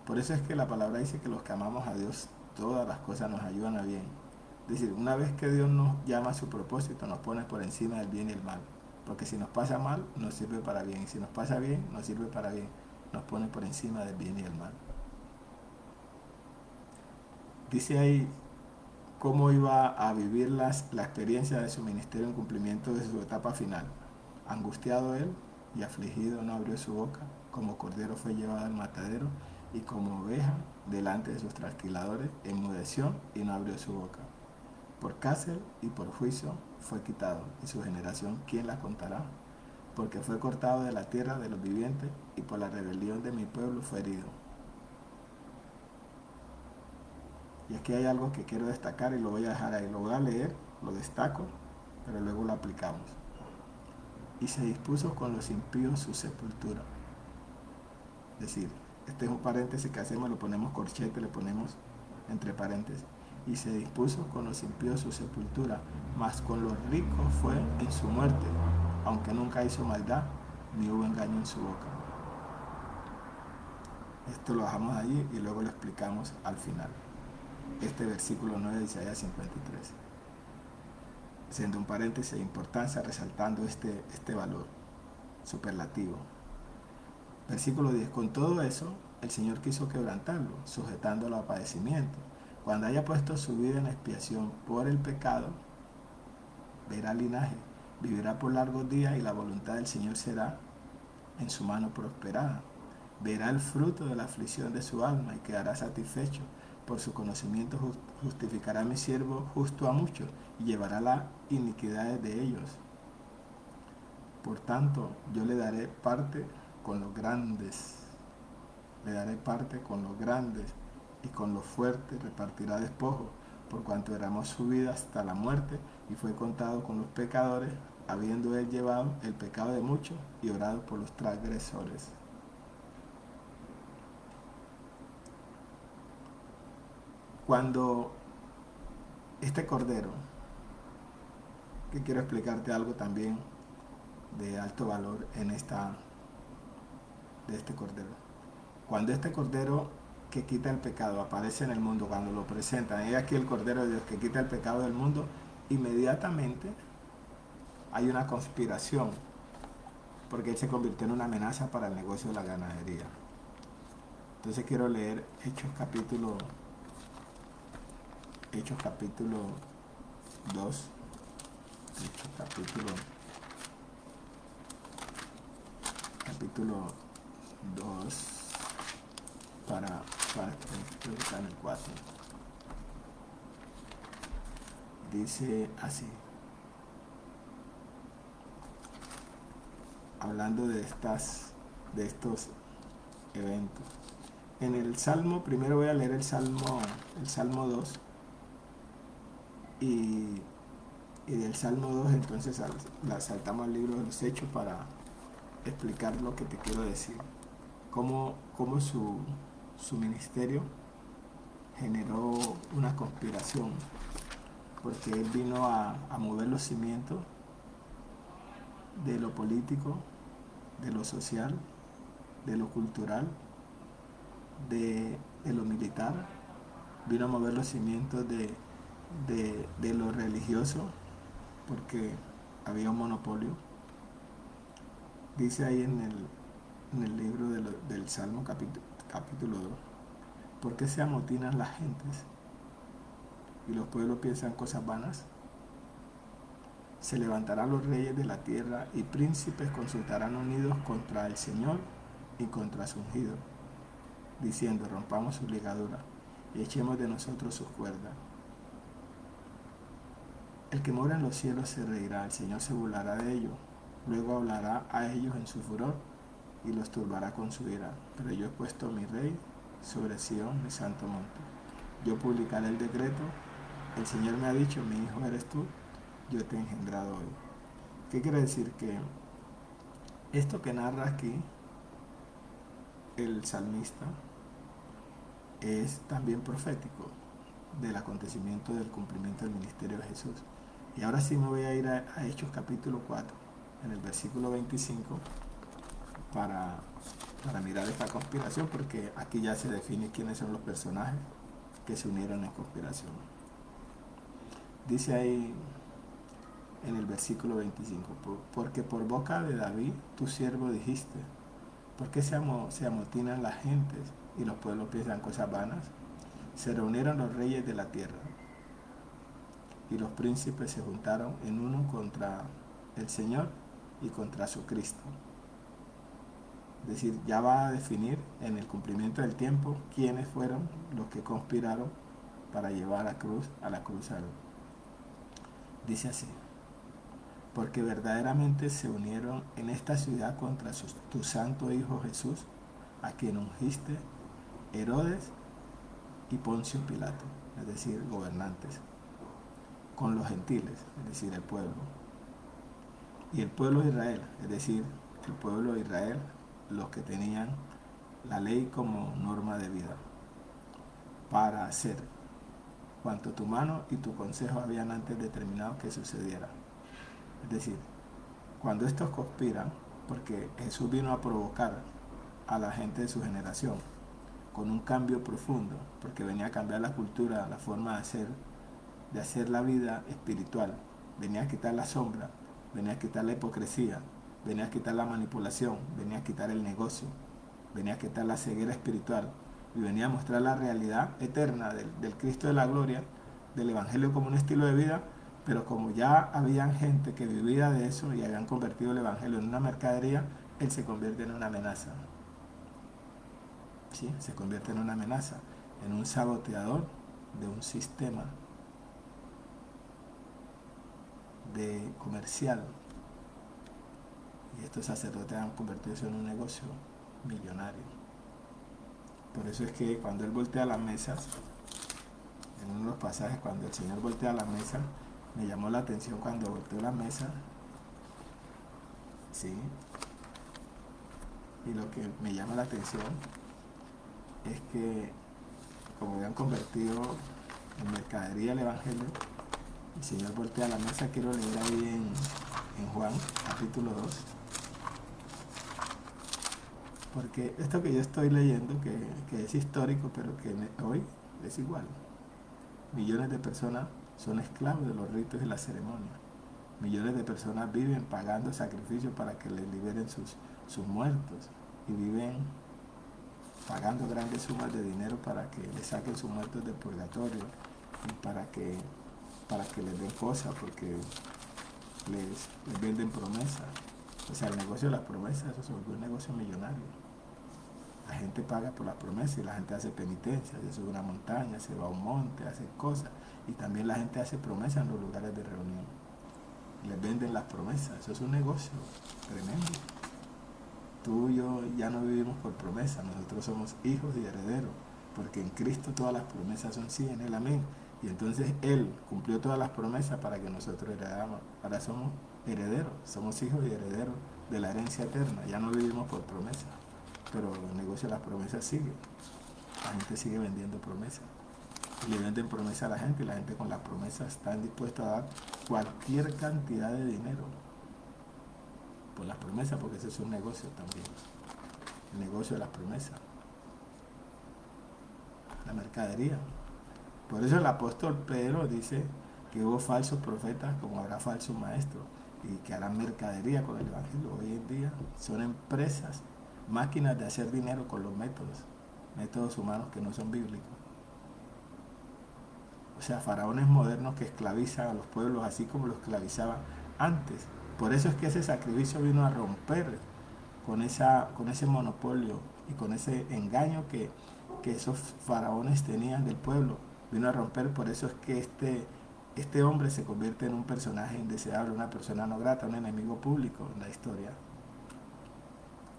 Por eso es que la palabra dice que los que amamos a Dios, todas las cosas nos ayudan a bien. Es decir, una vez que Dios nos llama a su propósito, nos pone por encima del bien y el mal. Porque si nos pasa mal, nos sirve para bien. Y si nos pasa bien, nos sirve para bien. Nos pone por encima del bien y el mal. Dice ahí cómo iba a vivir la experiencia de su ministerio en cumplimiento de su etapa final. Angustiado él y afligido no abrió su boca, como cordero fue llevado al matadero, y como oveja delante de sus trasquiladores enmudeció y no abrió su boca. Por cárcel y por juicio fue quitado, y su generación, ¿quién la contará? Porque fue cortado de la tierra de los vivientes, y por la rebelión de mi pueblo fue herido. Y aquí hay algo que quiero destacar y lo voy a dejar ahí. Lo voy a leer, lo destaco, pero luego lo aplicamos. Y se dispuso con los impíos su sepultura. Es decir, este es un paréntesis que hacemos, lo ponemos corchete, le ponemos entre paréntesis. Y se dispuso con los impíos su sepultura, mas con los ricos fue en su muerte, aunque nunca hizo maldad, ni hubo engaño en su boca. Esto lo dejamos allí y luego lo explicamos al final. Este versículo 9 de Isaías 53. Siendo un paréntesis de importancia, resaltando este valor superlativo. Versículo 10. Con todo eso, el Señor quiso quebrantarlo, sujetándolo a padecimiento. Cuando haya puesto su vida en expiación por el pecado, verá linaje, vivirá por largos días y la voluntad del Señor será en su mano prosperada. Verá el fruto de la aflicción de su alma y quedará satisfecho. Por su conocimiento justificará a mi siervo justo a muchos y llevará las iniquidades de ellos. Por tanto, yo le daré parte con los grandes, le daré parte con los grandes y con los fuertes repartirá despojo, por cuanto derramó su vida hasta la muerte y fue contado con los pecadores, habiendo él llevado el pecado de muchos y orado por los transgresores. Cuando este cordero, que quiero explicarte algo también de alto valor en de este cordero. Cuando este cordero que quita el pecado aparece en el mundo, cuando lo presentan, y aquí el cordero de Dios que quita el pecado del mundo, inmediatamente hay una conspiración, porque él se convirtió en una amenaza para el negocio de la ganadería. Entonces quiero leer Hechos capítulo 2, Hechos capítulo 2 para explicar el 4. Dice así, hablando de estos eventos. En el Salmo, primero voy a leer el Salmo 2, y del Salmo 2 entonces saltamos al libro de los Hechos para explicar lo que te quiero decir. Cómo su ministerio generó una conspiración, porque él vino a mover los cimientos de lo político, de lo social, de lo cultural, de lo militar, vino a mover los cimientos de lo religioso, porque había un monopolio. Dice ahí en el libro del Salmo capítulo 2, ¿por qué se amotinan las gentes y los pueblos piensan cosas vanas? Se levantarán los reyes de la tierra y príncipes consultarán unidos contra el Señor y contra su ungido, diciendo, rompamos su ligadura y echemos de nosotros sus cuerdas. El que mora en los cielos se reirá, el Señor se burlará de ellos, luego hablará a ellos en su furor y los turbará con su ira. Pero yo he puesto a mi rey sobre Sión, mi santo monte. Yo publicaré el decreto, el Señor me ha dicho, mi hijo eres tú, yo te he engendrado hoy. ¿Qué quiere decir? Que esto que narra aquí el salmista es también profético del acontecimiento del cumplimiento del ministerio de Jesús. Y ahora sí me voy a ir a Hechos capítulo 4, en el versículo 25, para, para mirar esta conspiración, porque aquí ya se define quiénes son los personajes que se unieron en conspiración. Dice ahí en el versículo 25, porque por boca de David, tu siervo, dijiste, ¿por qué se amotinan las gentes y los pueblos piensan cosas vanas? Se reunieron los reyes de la tierra y los príncipes se juntaron en uno contra el Señor y contra su Cristo. Es decir, ya va a definir en el cumplimiento del tiempo quiénes fueron los que conspiraron para llevar a la cruz al. Dice así, porque verdaderamente se unieron en esta ciudad contra tu santo Hijo Jesús, a quien ungiste Herodes y Poncio Pilato, es decir, gobernantes, con los gentiles, es decir, el pueblo, y el pueblo de Israel, es decir, el pueblo de Israel, los que tenían la ley como norma de vida, para hacer cuanto tu mano y tu consejo habían antes determinado que sucediera. Es decir, cuando estos conspiran, porque Jesús vino a provocar a la gente de su generación con un cambio profundo, porque venía a cambiar la cultura, la forma de hacer la vida espiritual, venía a quitar la sombra, venía a quitar la hipocresía, venía a quitar la manipulación, venía a quitar el negocio, venía a quitar la ceguera espiritual y venía a mostrar la realidad eterna del Cristo de la gloria, del Evangelio como un estilo de vida, pero como ya habían gente que vivía de eso y habían convertido el Evangelio en una mercadería, Él se convierte en una amenaza. ¿Sí? Se convierte en una amenaza, en un saboteador de un sistema de comercial. Y estos sacerdotes han convertido eso en un negocio millonario. Por eso es que cuando Él voltea las mesas, en uno de los pasajes, cuando el Señor voltea la mesa, me llamó la atención cuando volteó la mesa, ¿sí? Y lo que me llama la atención es que, como habían convertido en mercadería el Evangelio, el Señor voltea la mesa. Quiero leer ahí en Juan, capítulo 2, porque esto que yo estoy leyendo, que es histórico, pero que hoy es igual. Millones de personas son esclavos de los ritos y las ceremonias. Millones de personas viven pagando sacrificios para que les liberen sus muertos, y viven pagando grandes sumas de dinero para que les saquen sus muertos del purgatorio y para que les den cosas, porque les venden promesas. O sea, el negocio de las promesas, eso se volvió un negocio millonario. La gente paga por las promesas y la gente hace penitencia, se sube a una montaña, se va a un monte, hace cosas. Y también la gente hace promesas en los lugares de reunión. Les venden las promesas, eso es un negocio tremendo. Tú y yo ya no vivimos por promesas, nosotros somos hijos y herederos, porque en Cristo todas las promesas son sí, en Él amén. Y entonces Él cumplió todas las promesas para que nosotros heredáramos. Ahora somos herederos, somos hijos y herederos de la herencia eterna, ya no vivimos por promesas. Pero el negocio de las promesas sigue, la gente sigue vendiendo promesas. Y le venden promesas a la gente, y la gente con las promesas está dispuesta a dar cualquier cantidad de dinero por las promesas, porque ese es un negocio también, el negocio de las promesas, la mercadería. Por eso el apóstol Pedro dice que hubo falsos profetas como habrá falsos maestros, y que harán mercadería con el Evangelio. Hoy en día son empresas, máquinas de hacer dinero con los métodos humanos que no son bíblicos. O sea, faraones modernos que esclavizan a los pueblos así como los esclavizaban antes. Por eso es que ese sacrificio vino a romper con ese monopolio y con ese engaño que esos faraones tenían del pueblo. Vino a romper. Por eso es que este hombre se convierte en un personaje indeseable, una persona no grata, un enemigo público en la historia.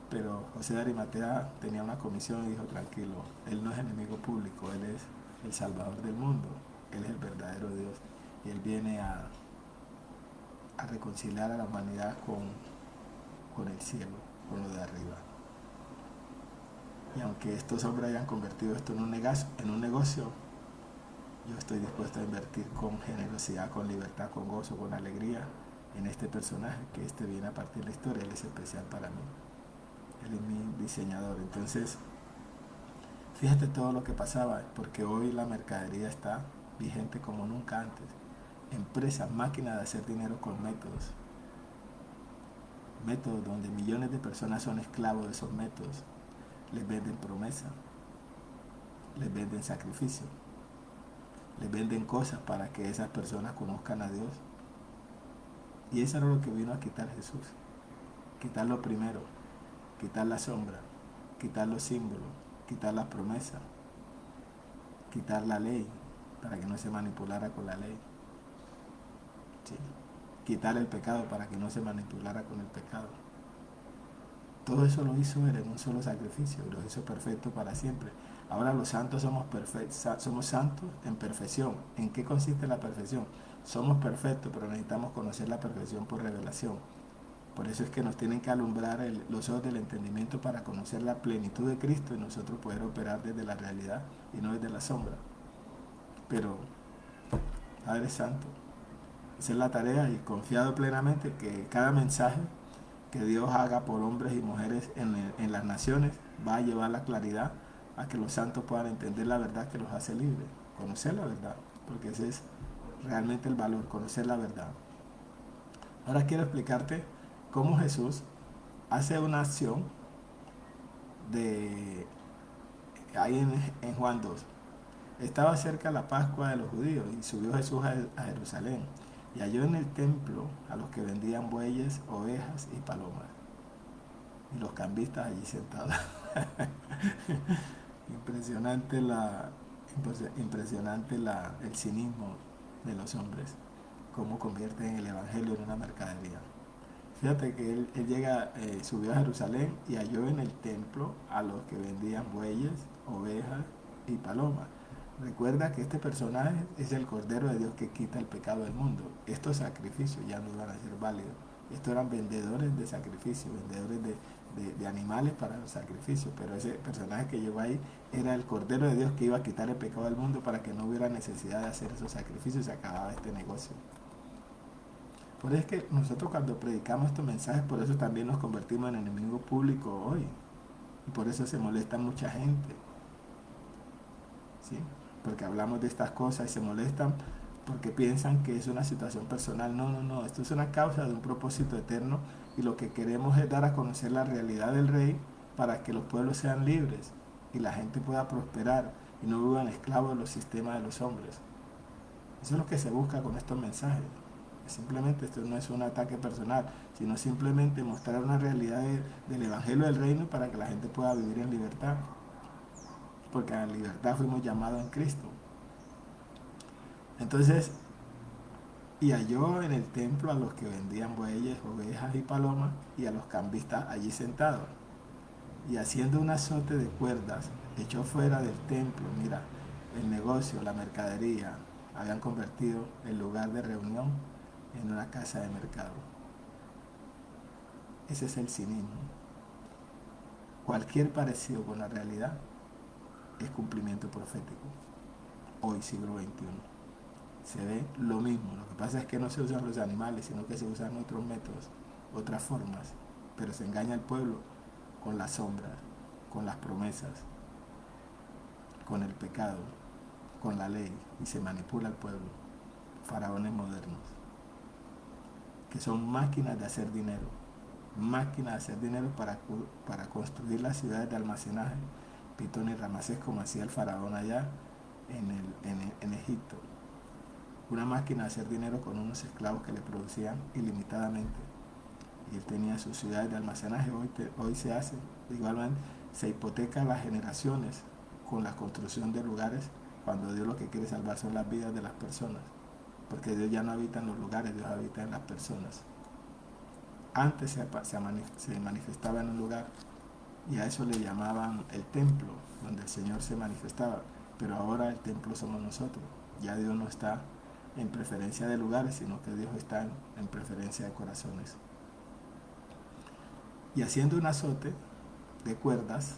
Pero José de Arimatea tenía una comisión y dijo: tranquilo, él no es enemigo público, él es el Salvador del mundo, él es el verdadero Dios, y él viene a reconciliar a la humanidad con el cielo, con lo de arriba. Y aunque estos hombres hayan convertido esto en un negocio, yo estoy dispuesto a invertir con generosidad, con libertad, con gozo, con alegría en este personaje que viene a partir de la historia. Él es especial para mí, él es mi diseñador. Entonces, fíjate todo lo que pasaba, porque hoy la mercadería está vigente como nunca antes. Empresas, máquinas de hacer dinero con métodos, métodos donde millones de personas son esclavos de esos métodos. Les venden promesa, les venden sacrificio, les venden cosas para que esas personas conozcan a Dios. Y eso era lo que vino a quitar Jesús. Quitar lo primero, quitar la sombra, quitar los símbolos, quitar las promesas, quitar la ley para que no se manipulara con la ley. ¿Sí? Quitar el pecado para que no se manipulara con el pecado. Todo eso lo hizo Él en un solo sacrificio y lo hizo perfecto para siempre. Ahora los santos somos santos en perfección. ¿En qué consiste la perfección? Somos perfectos, pero necesitamos conocer la perfección por revelación. Por eso es que nos tienen que alumbrar los ojos del entendimiento para conocer la plenitud de Cristo y nosotros poder operar desde la realidad y no desde la sombra. Pero, Padre Santo, esa es la tarea y confiado plenamente que cada mensaje que Dios haga por hombres y mujeres en las naciones va a llevar la claridad a que los santos puedan entender la verdad que los hace libres, conocer la verdad, porque ese es realmente el valor, conocer la verdad. Ahora quiero explicarte cómo Jesús hace una acción de ahí en Juan 2. Estaba cerca la Pascua de los judíos y subió Jesús a Jerusalén y halló en el templo a los que vendían bueyes, ovejas y palomas y los cambistas allí sentados. impresionante el cinismo de los hombres, cómo convierten el evangelio en una mercadería. Fíjate que él subió a Jerusalén y halló en el templo a los que vendían bueyes, ovejas y palomas. Recuerda que este personaje es el Cordero de Dios que quita el pecado del mundo. Estos sacrificios ya no iban a ser válidos. Estos eran vendedores de sacrificios, vendedores de animales para los sacrificios. Pero ese personaje que llegó ahí era el Cordero de Dios que iba a quitar el pecado del mundo para que no hubiera necesidad de hacer esos sacrificios y se acababa este negocio. Por eso es que nosotros cuando predicamos estos mensajes, por eso también nos convertimos en enemigo público hoy. Y por eso se molesta mucha gente. ¿Sí? Porque hablamos de estas cosas y se molestan porque piensan que es una situación personal. No, no, no. Esto es una causa de un propósito eterno y lo que queremos es dar a conocer la realidad del Rey para que los pueblos sean libres y la gente pueda prosperar y no vivan esclavos de los sistemas de los hombres. Eso es lo que se busca con estos mensajes. Simplemente esto no es un ataque personal, sino simplemente mostrar una realidad del Evangelio del Reino para que la gente pueda vivir en libertad. Porque a la libertad fuimos llamados en Cristo. Entonces, y halló en el templo a los que vendían bueyes, ovejas y palomas, y a los cambistas allí sentados. Y haciendo un azote de cuerdas, echó fuera del templo. Mira, el negocio, la mercadería, habían convertido el lugar de reunión en una casa de mercado. Ese es el cinismo. Cualquier parecido con la realidad es cumplimiento profético. Hoy, siglo XXI. Se ve lo mismo. Lo que pasa es que no se usan los animales, sino que se usan otros métodos, otras formas. Pero se engaña al pueblo con las sombras, con las promesas, con el pecado, con la ley, y se manipula al pueblo. Faraones modernos, que son máquinas de hacer dinero. Máquinas de hacer dinero para construir las ciudades de almacenaje, Pitón y Ramasés, como hacía el faraón allá en Egipto. Una máquina de hacer dinero con unos esclavos que le producían ilimitadamente. Y él tenía sus ciudades de almacenaje. Hoy se hace, igualmente, se hipoteca las generaciones con la construcción de lugares, cuando Dios lo que quiere salvar son las vidas de las personas. Porque Dios ya no habita en los lugares, Dios habita en las personas. Antes se manifestaba en un lugar y a eso le llamaban el templo, donde el Señor se manifestaba. Pero ahora el templo somos nosotros. Ya Dios no está en preferencia de lugares, sino que Dios está en preferencia de corazones. Y haciendo un azote de cuerdas,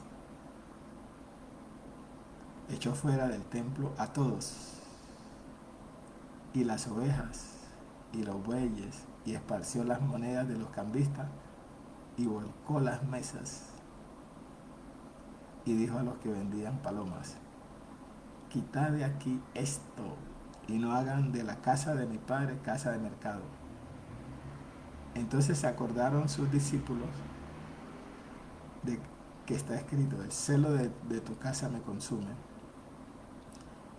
echó fuera del templo a todos y las ovejas y los bueyes, y esparció las monedas de los cambistas y volcó las mesas, y dijo a los que vendían palomas: quitad de aquí esto, y no hagan de la casa de mi padre casa de mercado. Entonces se acordaron sus discípulos de que está escrito: el celo de tu casa me consume.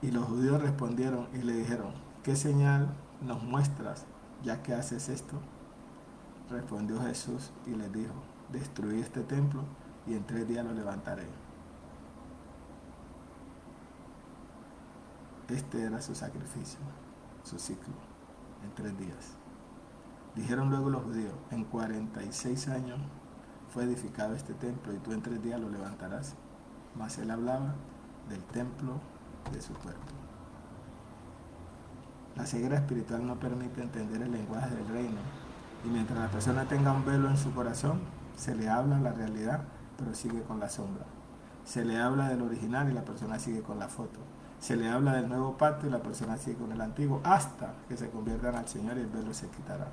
Y los judíos respondieron y le dijeron: ¿qué señal nos muestras ya que haces esto? Respondió Jesús y les dijo: destruí este templo y en 3 días lo levantaré. Este era su sacrificio, su ciclo, en 3 días. Dijeron luego los judíos: en 46 años fue edificado este templo y tú en 3 días lo levantarás. Mas él hablaba del templo de su cuerpo. La ceguera espiritual no permite entender el lenguaje del reino, y mientras la persona tenga un velo en su corazón, se le habla la realidad, pero sigue con la sombra. Se le habla del original y la persona sigue con la foto. Se le habla del nuevo pacto y la persona sigue con el antiguo, hasta que se conviertan al Señor y el velo se quitará.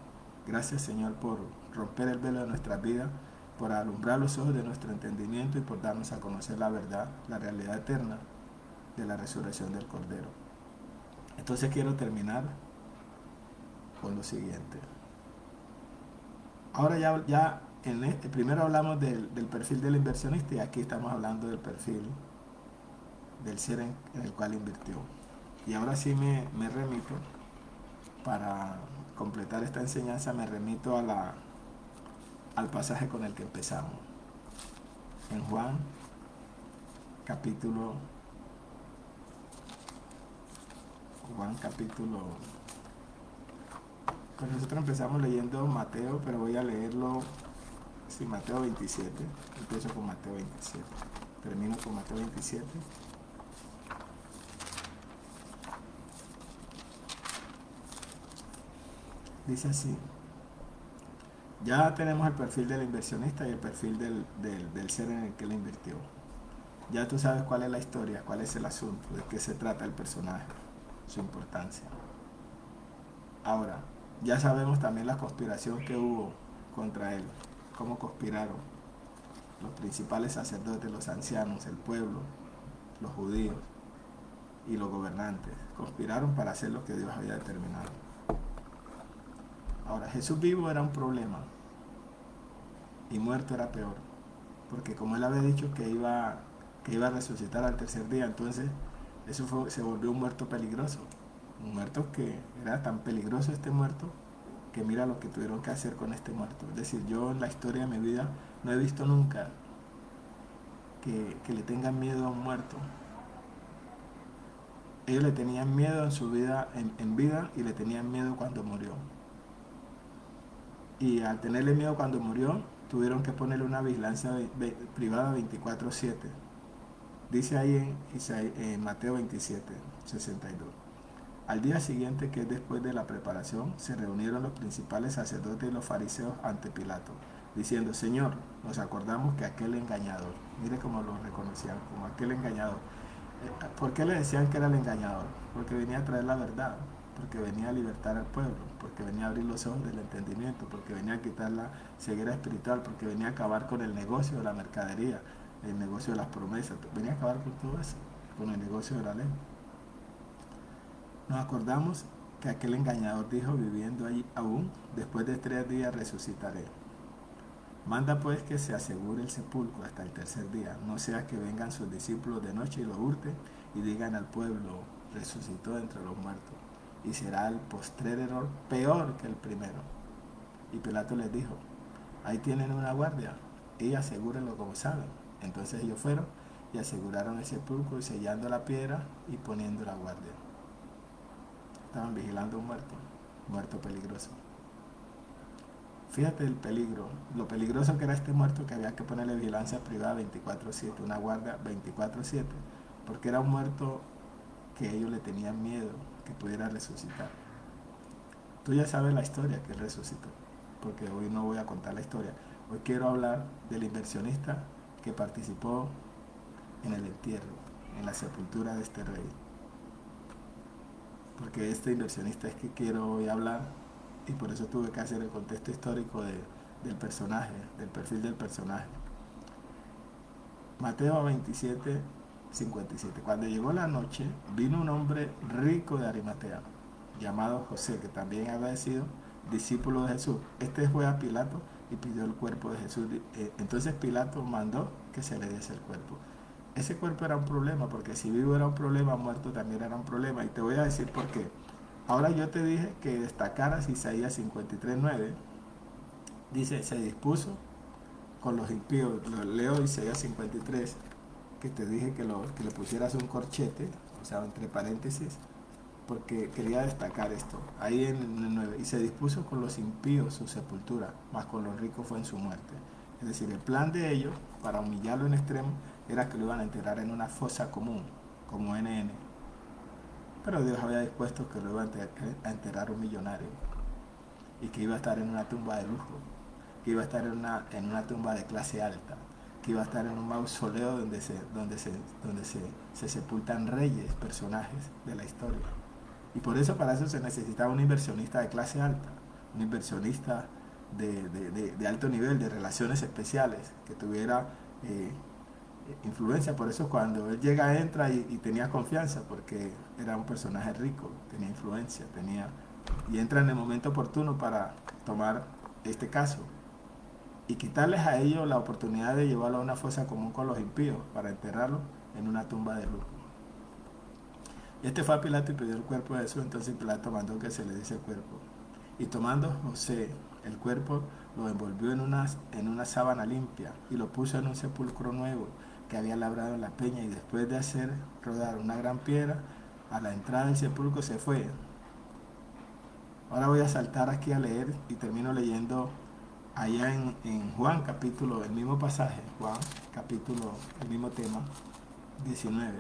Gracias, Señor, por romper el velo de nuestras vidas, por alumbrar los ojos de nuestro entendimiento y por darnos a conocer la verdad, la realidad eterna de la resurrección del Cordero. Entonces quiero terminar con lo siguiente. Ahora ya primero hablamos del perfil del inversionista, y aquí estamos hablando del perfil del ser en el cual invirtió. Y ahora sí me remito, para completar esta enseñanza, me remito al pasaje con el que empezamos. En Juan capítulo pues nosotros empezamos leyendo Mateo, pero voy a leerlo, sí, Mateo 27. Empiezo con Mateo 27, termino con Mateo 27. Dice así: ya tenemos el perfil del inversionista y el perfil del ser en el que él invirtió. Ya tú sabes cuál es la historia, cuál es el asunto, de qué se trata el personaje, su importancia. Ahora, ya sabemos también la conspiración que hubo contra él, cómo conspiraron los principales sacerdotes, los ancianos, el pueblo, los judíos y los gobernantes. Conspiraron para hacer lo que Dios había determinado. Ahora, Jesús vivo era un problema y muerto era peor, porque como él había dicho que iba a resucitar al tercer día, entonces se volvió un muerto peligroso. Un muerto que era tan peligroso, este muerto, que mira lo que tuvieron que hacer con este muerto. Es decir, yo en la historia de mi vida no he visto nunca que le tengan miedo a un muerto. Ellos le tenían miedo en su vida, en vida, y le tenían miedo cuando murió. Y al tenerle miedo cuando murió, tuvieron que ponerle una vigilancia privada 24/7. Dice ahí en Mateo 27, 62. Al día siguiente, que es después de la preparación, se reunieron los principales sacerdotes y los fariseos ante Pilato, diciendo: Señor, nos acordamos que aquel engañador, mire cómo lo reconocían, como aquel engañador. ¿Por qué le decían que era el engañador? Porque venía a traer la verdad, porque venía a libertar al pueblo, porque venía a abrir los ojos del entendimiento, porque venía a quitar la ceguera espiritual, porque venía a acabar con el negocio de la mercadería, el negocio de las promesas, venía a acabar con todo eso, con el negocio de la ley. Nos acordamos que aquel engañador dijo, viviendo allí aún: después de 3 días resucitaré. Manda pues que se asegure el sepulcro hasta el tercer día, no sea que vengan sus discípulos de noche y lo hurten y digan al pueblo: resucitó entre los muertos. Y será el postrer error peor que el primero. Y Pilato les dijo: ahí tienen una guardia, y asegúrenlo como saben. Entonces ellos fueron y aseguraron el sepulcro, y sellando la piedra y poniendo la guardia. Estaban vigilando a un muerto peligroso. Fíjate el peligro, lo peligroso que era este muerto, que había que ponerle vigilancia privada 24/7, una guardia 24/7, porque era un muerto que ellos le tenían miedo que pudiera resucitar. Tú ya sabes la historia, que él resucitó, porque hoy no voy a contar la historia. Hoy quiero hablar del inversionista que participó en el entierro, en la sepultura de este rey. porque este inversionista es que quiero hoy hablar, y por eso tuve que hacer el contexto histórico del personaje, del perfil del personaje. Mateo 27, 57. Cuando llegó la noche, vino un hombre rico de Arimatea, llamado José, que también había sido discípulo de Jesús. Este fue a Pilato y pidió el cuerpo de Jesús. Entonces Pilato mandó que se le diese el cuerpo. Ese cuerpo era un problema, porque si vivo era un problema, muerto también era un problema. Y te voy a decir por qué. Ahora yo te dije que destacaras Isaías 53:9. Dice, se dispuso con los impíos. Lo leo Isaías 53, que te dije que le pusieras un corchete, o sea, entre paréntesis, porque quería destacar esto. Ahí en el 9, y se dispuso con los impíos su sepultura, mas con los ricos fue en su muerte. Es decir, el plan de ellos, para humillarlo en extremo, era que lo iban a enterrar en una fosa común, como NN. Pero Dios había dispuesto que lo iba a enterrar un millonario, y que iba a estar en una tumba de lujo, que iba a estar en una tumba de clase alta, que iba a estar en un mausoleo donde se sepultan reyes, personajes de la historia. Y por eso, para eso se necesitaba un inversionista de clase alta, un inversionista de alto nivel, de relaciones especiales, que tuviera influencia. Por eso cuando él llega, entra y tenía confianza, porque era un personaje rico, tenía influencia, y entra en el momento oportuno para tomar este caso y quitarles a ellos la oportunidad de llevarlo a una fosa común con los impíos para enterrarlo en una tumba de lujo. Este fue a Pilato y pidió el cuerpo de Jesús. Entonces Pilato mandó que se le diese el cuerpo, y tomando José el cuerpo, lo envolvió en una sábana limpia y lo puso en un sepulcro nuevo que había labrado en la peña, y después de hacer rodar una gran piedra a la entrada del sepulcro se fue. Ahora voy a saltar aquí a leer y termino leyendo allá en Juan capítulo, el mismo pasaje, Juan capítulo, el mismo tema, 19.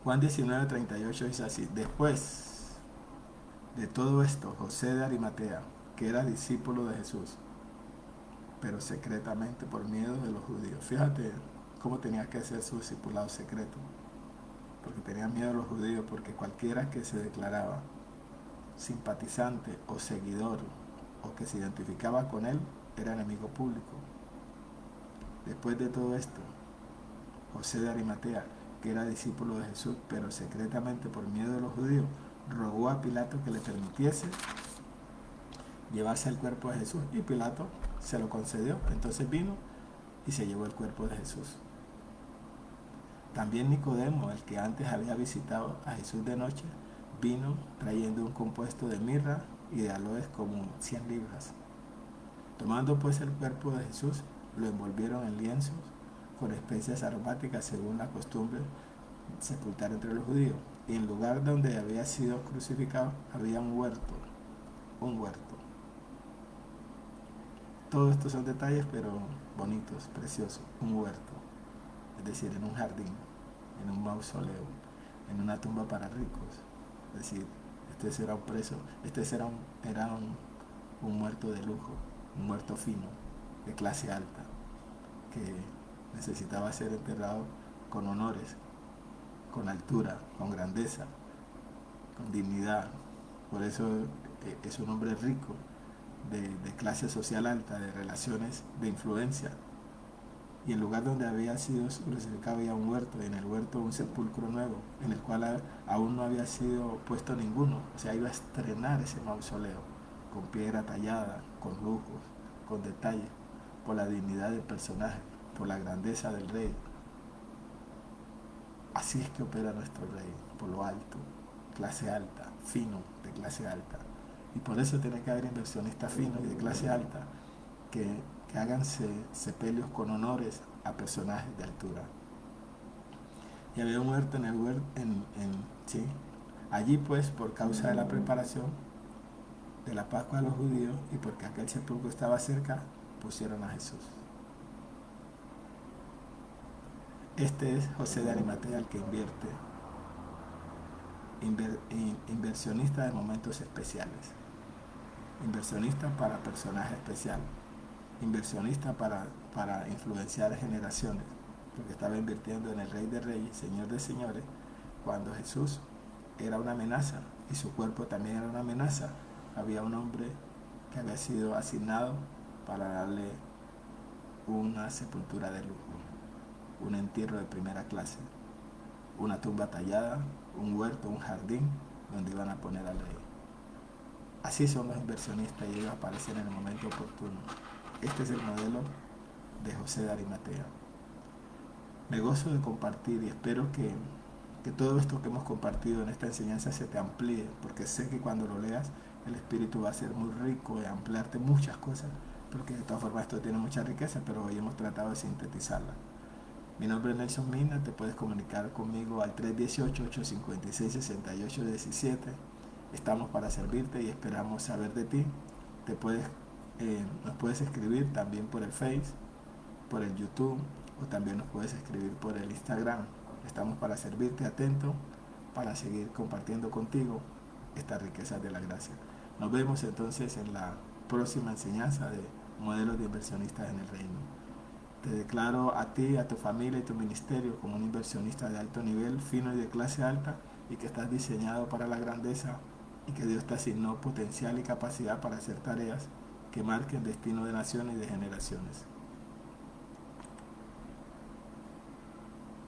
Juan 19:38 dice así: después de todo esto, José de Arimatea, que era discípulo de Jesús, pero secretamente por miedo de los judíos. Fíjate cómo tenía que ser su discipulado secreto, porque tenía miedo de los judíos, porque cualquiera que se declaraba simpatizante o seguidor o que se identificaba con él era enemigo público. Después de todo esto, José de Arimatea, que era discípulo de Jesús, pero secretamente por miedo de los judíos, rogó a Pilato que le permitiese llevarse el cuerpo de Jesús, y Pilato se lo concedió. Entonces vino y se llevó el cuerpo de Jesús. También Nicodemo, el que antes había visitado a Jesús de noche, vino trayendo un compuesto de mirra y de aloes como 100 libras. Tomando pues el cuerpo de Jesús, lo envolvieron en lienzos con especias aromáticas, según la costumbre sepultar entre los judíos. Y en el lugar donde había sido crucificado había un huerto. Todos estos son detalles, pero bonitos, preciosos. Un huerto, es decir, en un jardín, en un mausoleo, en una tumba para ricos. Es decir, este era un preso, era un muerto de lujo, un muerto fino, de clase alta, que necesitaba ser enterrado con honores, con altura, con grandeza, con dignidad. Por eso es un hombre rico, de clase social alta, de relaciones de influencia. Y el lugar donde había sido crucificado había un huerto, y en el huerto un sepulcro nuevo, en el cual aún no había sido puesto ninguno. O sea, iba a estrenar ese mausoleo, con piedra tallada, con lujos, con detalle, por la dignidad del personaje, por la grandeza del rey. Así es que opera nuestro rey, por lo alto, clase alta, fino, de clase alta. Y por eso tiene que haber inversionistas finos y de clase alta que hagan sepelios con honores a personajes de altura. Y había un huerto ¿sí? Allí pues, por causa de la preparación de la Pascua de los judíos y porque aquel sepulcro estaba cerca, pusieron a Jesús. Este es José de Arimatea, el que inversionista de momentos especiales, inversionista para personaje especial, inversionista para influenciar generaciones, porque estaba invirtiendo en el Rey de Reyes, Señor de Señores, cuando Jesús era una amenaza y su cuerpo también era una amenaza. Había un hombre que había sido asignado para darle una sepultura de lujo, un entierro de primera clase, una tumba tallada, un huerto, un jardín donde iban a poner al rey. Así son los inversionistas y ellos aparecen en el momento oportuno. Este es el modelo de José de Arimatea. Me gozo de compartir y espero que todo esto que hemos compartido en esta enseñanza se te amplíe, porque sé que cuando lo leas el espíritu va a ser muy rico de ampliarte muchas cosas, porque de todas formas esto tiene mucha riqueza, pero hoy hemos tratado de sintetizarla. Mi nombre es Nelson Mina, te puedes comunicar conmigo al 318-856-6817. Estamos para servirte y esperamos saber de ti. Nos puedes escribir también por el Face, por el YouTube, o también nos puedes escribir por el Instagram. Estamos para servirte, atento, para seguir compartiendo contigo esta riqueza de la gracia. Nos vemos entonces en la próxima enseñanza de modelos de inversionistas en el reino. Te declaro a ti, a tu familia y tu ministerio como un inversionista de alto nivel, fino y de clase alta, y que estás diseñado para la grandeza, y que Dios te asignó potencial y capacidad para hacer tareas que marquen destino de naciones y de generaciones.